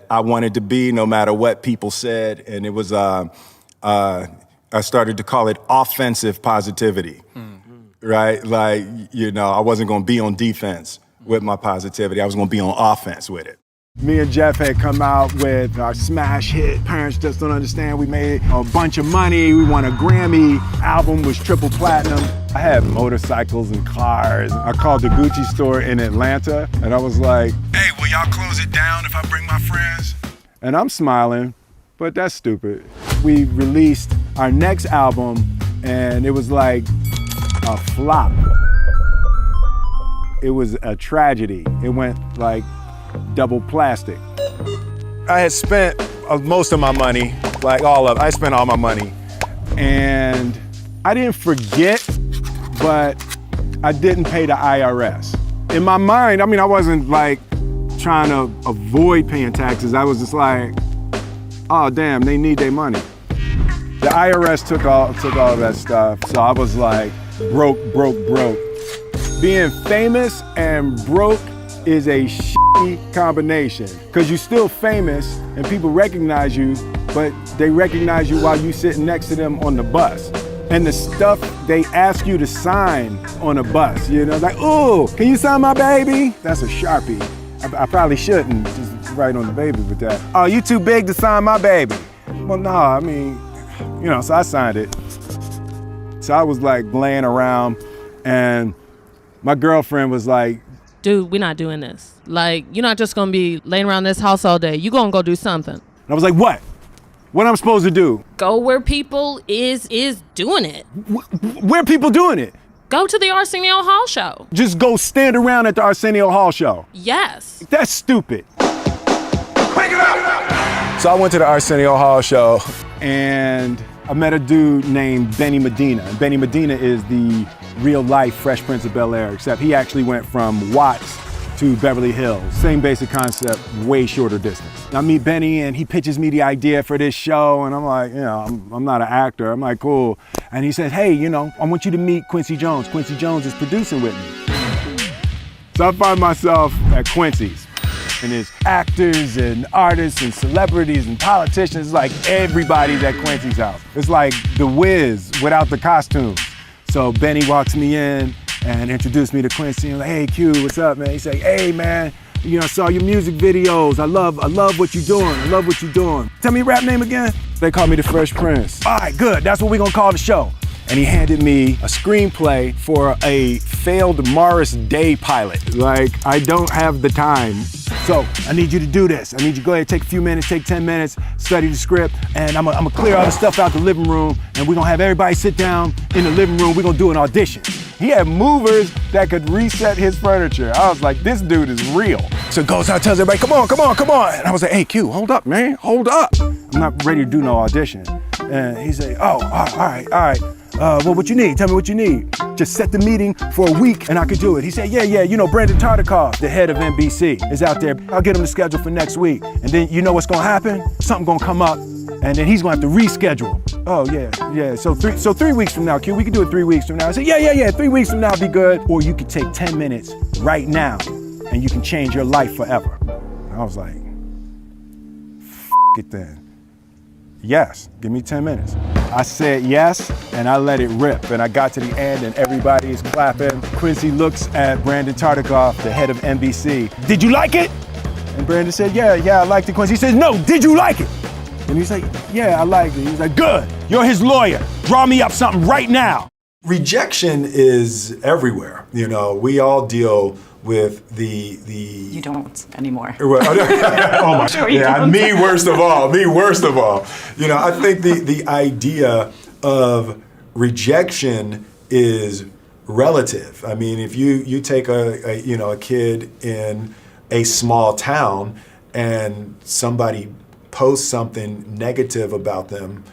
I wanted to be, no matter what people said. And it was I started to call it offensive positivity, right? Like I wasn't gonna be on defense with my positivity. I was gonna be on offense with it. Me and Jeff had come out with our smash hit, Parents Just Don't Understand. We made a bunch of money. We won a Grammy. Album was triple platinum. I had motorcycles and cars. I called the Gucci store in Atlanta and I was like, hey, will y'all close it down if I bring my friends? And I'm smiling, but that's stupid. We released our next album and it was like a flop. It was a tragedy. It went like double plastic. I had spent most of my money, like all of it. I spent all my money. And I didn't forget, but I didn't pay the IRS. In my mind, I wasn't like trying to avoid paying taxes. I was just like, oh damn, they need their money. The IRS took all of that stuff. So I was like, broke. Being famous and broke is a shitty combination because you're still famous and people recognize you, but they recognize you while you sitting next to them on the bus. And the stuff they ask you to sign on a bus, like, ooh, can you sign my baby? That's a Sharpie. I probably shouldn't just write on the baby with that. Oh, you too big to sign my baby. Well, no, so I signed it. So I was like laying around and my girlfriend was like, dude, we're not doing this. Like, you're not just gonna be laying around this house all day. You're gonna go do something. And I was like, what? What am I supposed to do? Go where people is doing it. Where are people doing it? Go to the Arsenio Hall show. Just go stand around at the Arsenio Hall show? Yes. That's stupid. Wake it up! So I went to the Arsenio Hall show and I met a dude named Benny Medina. And Benny Medina is the real life Fresh Prince of Bel-Air, except he actually went from Watts to Beverly Hills. Same basic concept, way shorter distance. I meet Benny and he pitches me the idea for this show and I'm like, I'm not an actor. I'm like, cool. And he says, hey, I want you to meet Quincy Jones. Quincy Jones is producing with me. So I find myself at Quincy's And there's actors and artists and celebrities and politicians. It's like everybody's at Quincy's house. It's like The Wiz without the costumes. So Benny walks me in and introduced me to Quincy. I'm like, hey, Q, what's up, man? He's like, hey, man, you know, I saw your music videos. I love what you're doing. I love what you're doing. Tell me your rap name again. They call me the Fresh Prince. All right, good. That's what we're gonna call the show. And he handed me a screenplay for a failed Morris Day pilot. Like, I don't have the time. So I need you to do this. I need you to go ahead, take a few minutes, take 10 minutes, study the script, and I'm gonna clear all the stuff out the living room, and we're gonna have everybody sit down in the living room. We're gonna do an audition. He had movers that could reset his furniture. I was like, this dude is real. So he goes out, tells everybody, come on, come on, come on. And I was like, hey, Q, hold up, man, hold up. I'm not ready to do no audition. And he said, oh, all right. Well, what you need? Tell me what you need. Just set the meeting for a week and I could do it. He said, yeah, you know, Brandon Tartikoff, the head of NBC, is out there. I'll get him the schedule for next week. And then you know what's gonna happen? Something gonna come up and then he's gonna have to reschedule. Oh, yeah. So 3 weeks from now, Q, we can do it 3 weeks from now. I said, yeah, 3 weeks from now will be good. Or you could take 10 minutes right now and you can change your life forever. I was like, F it then. Yes, give me 10 minutes. I said yes, and I let it rip. And I got to the end, and everybody is clapping. Quincy looks at Brandon Tartikoff, the head of NBC. Did you like it? And Brandon said, yeah, I liked it. Quincy says, no, did you like it? And he's like, yeah, I liked it. He's like, good, you're his lawyer. Draw me up something right now. Rejection is everywhere. You know, we all deal with the You don't anymore. Oh my, Sure you yeah, don't. me worst of all. You know, I think the idea of rejection is relative. I mean, if you take a kid in a small town and somebody posts something negative about them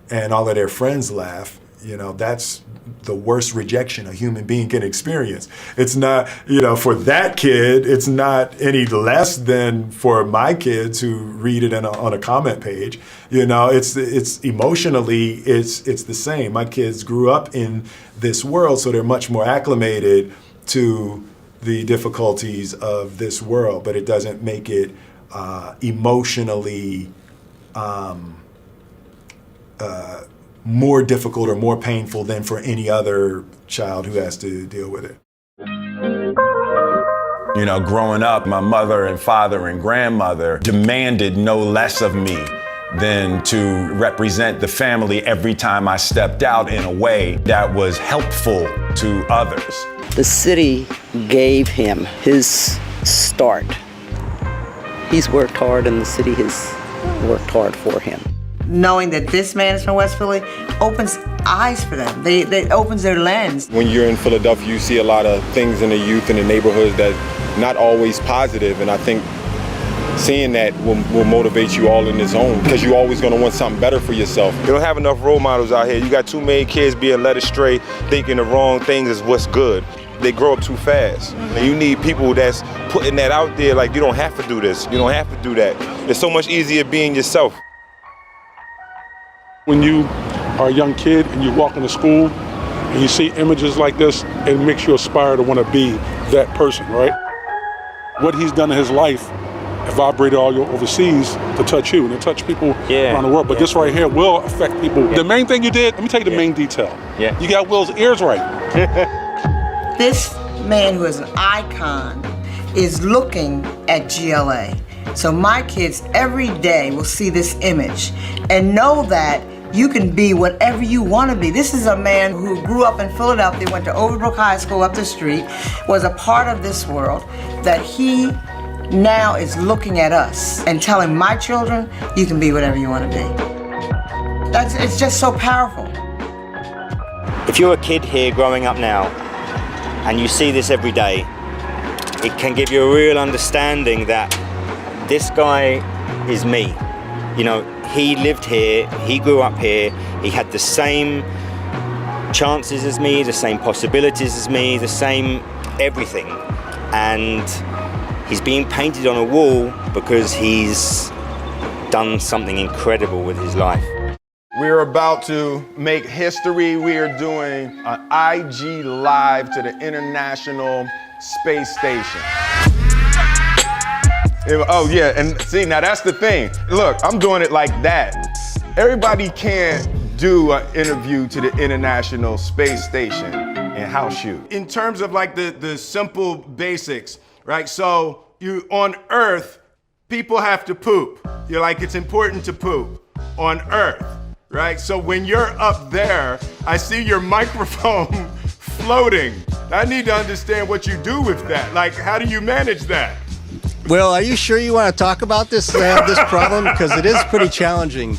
and all of their friends laugh, you know, that's the worst rejection a human being can experience. It's not, you know, for that kid, it's not any less than for my kids who read it on a comment page. You know, it's emotionally, it's the same. My kids grew up in this world, so they're much more acclimated to the difficulties of this world, but it doesn't make it emotionally more difficult or more painful than for any other child who has to deal with it. You know, growing up, my mother and father and grandmother demanded no less of me than to represent the family every time I stepped out in a way that was helpful to others. The city gave him his start. He's worked hard and the city has worked hard for him. Knowing that this man is from West Philly opens eyes for them. They opens their lens. When you're in Philadelphia, you see a lot of things in the youth and the neighborhoods that not always positive, and I think seeing that will motivate you all in this home because you're always going to want something better for yourself. You don't have enough role models out here. You got too many kids being led astray, thinking the wrong things is what's good. They grow up too fast. And you need people that's putting that out there like, you don't have to do this. You don't have to do that. It's so much easier being yourself. When you are a young kid and you walk into school and you see images like this, it makes you aspire to want to be that person, right? What he's done in his life vibrated all your overseas to touch you and to touch people around the world. But this right here will affect people. The main thing you did, let me tell you the main detail. You got Will's ears right. This man who is an icon is looking at GLA. So my kids every day will see this image and know that you can be whatever you want to be. This is a man who grew up in Philadelphia, went to Overbrook High School up the street, was a part of this world, that he now is looking at us and telling my children, you can be whatever you want to be. It's just so powerful. If you're a kid here growing up now and you see this every day, it can give you a real understanding that this guy is me. You know, he lived here, he grew up here, he had the same chances as me, the same possibilities as me, the same everything. And he's being painted on a wall because he's done something incredible with his life. We're about to make history. We are doing an IG Live to the International Space Station. Oh yeah, and see, now that's the thing. Look, I'm doing it like that. Everybody can't do an interview to the International Space Station and house shoot. In terms of like the simple basics, right? So you on Earth, people have to poop. You're like, it's important to poop on Earth, right? So when you're up there, I see your microphone floating. I need to understand what you do with that. Like, how do you manage that? Well, are you sure you want to talk about this this problem? Because it is pretty challenging.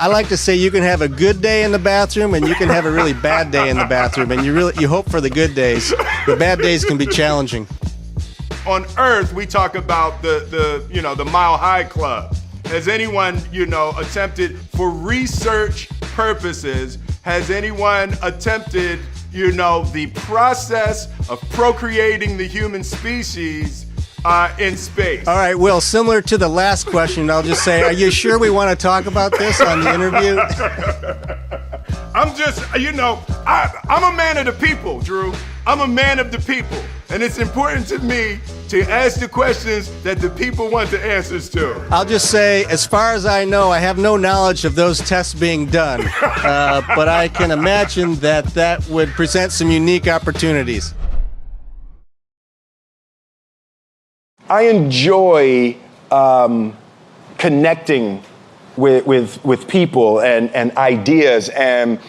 I like to say you can have a good day in the bathroom and you can have a really bad day in the bathroom, and you hope for the good days. The bad days can be challenging. On Earth, we talk about the Mile High Club. Has anyone, attempted for research purposes, has anyone attempted, the process of procreating the human species in space? All right, Will, similar to the last question, I'll just say, are you sure we want to talk about this on the interview? I'm just, I'm a man of the people, Drew. I'm a man of the people. And it's important to me to ask the questions that the people want the answers to. I'll just say, as far as I know, I have no knowledge of those tests being done. But I can imagine that would present some unique opportunities. I enjoy connecting with people and ideas, and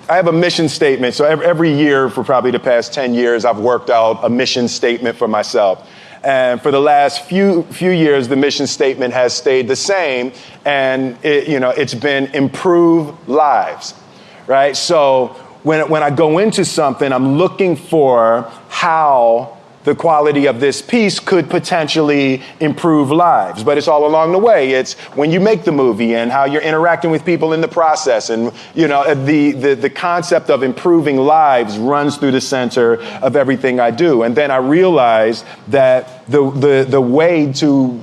I have a mission statement. So every year for probably the past 10 years, I've worked out a mission statement for myself. And for the last few years, the mission statement has stayed the same, and it's been improve lives, right? So when I go into something, I'm looking for how the quality of this piece could potentially improve lives. But it's all along the way. It's when you make the movie and how you're interacting with people in the process. And the concept of improving lives runs through the center of everything I do. And then I realized that the way to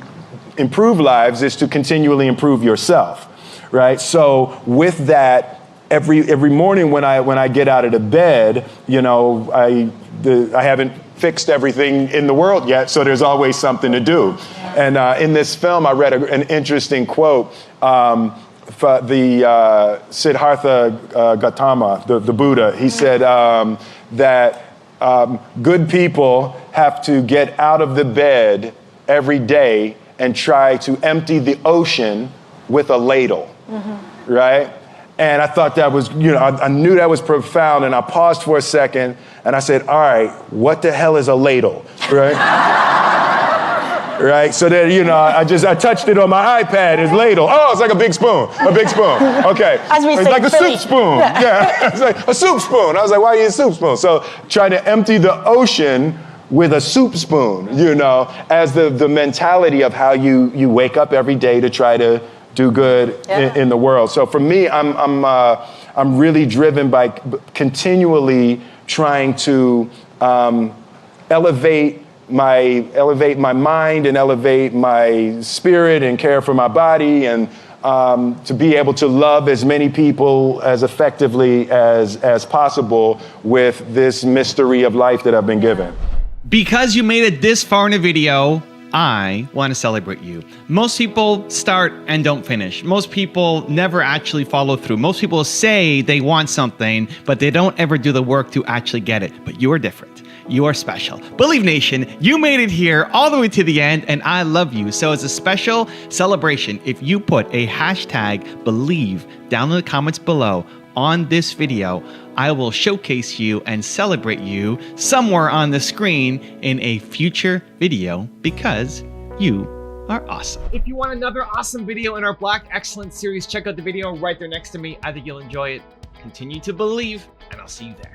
improve lives is to continually improve yourself, right? So with that, every morning when I get out of the bed, I haven't fixed everything in the world yet, so there's always something to do. And in this film, I read an interesting quote for the Siddhartha Gautama, the Buddha. He said that good people have to get out of the bed every day and try to empty the ocean with a ladle, right? And I thought that was, I knew that was profound, and I paused for a second, and I said, all right, what the hell is a ladle, right? Right, so then, I touched it on my iPad, it's ladle. Oh, it's like a big spoon, okay. As we it's say, like a Philly. soup spoon, yeah, it's like a soup spoon. I was like, why are you a soup spoon? So trying to empty the ocean with a soup spoon, as the mentality of how you wake up every day to try to do good in the world. So for me, I'm really driven by continually trying to elevate my mind and elevate my spirit and care for my body, and to be able to love as many people as effectively as possible with this mystery of life that I've been given. Because you made it this far in the video, I want to celebrate you. Most people start and don't finish. Most people never actually follow through. Most people say they want something, but they don't ever do the work to actually get it. But you're different. You are special. Believe Nation, you made it here all the way to the end, and I love you. So as a special celebration, if you put a hashtag Believe down in the comments below on this video, I will showcase you and celebrate you somewhere on the screen in a future video, because you are awesome. If you want another awesome video in our Black Excellence series, check out the video right there next to me. I think you'll enjoy it. Continue to believe, and I'll see you there.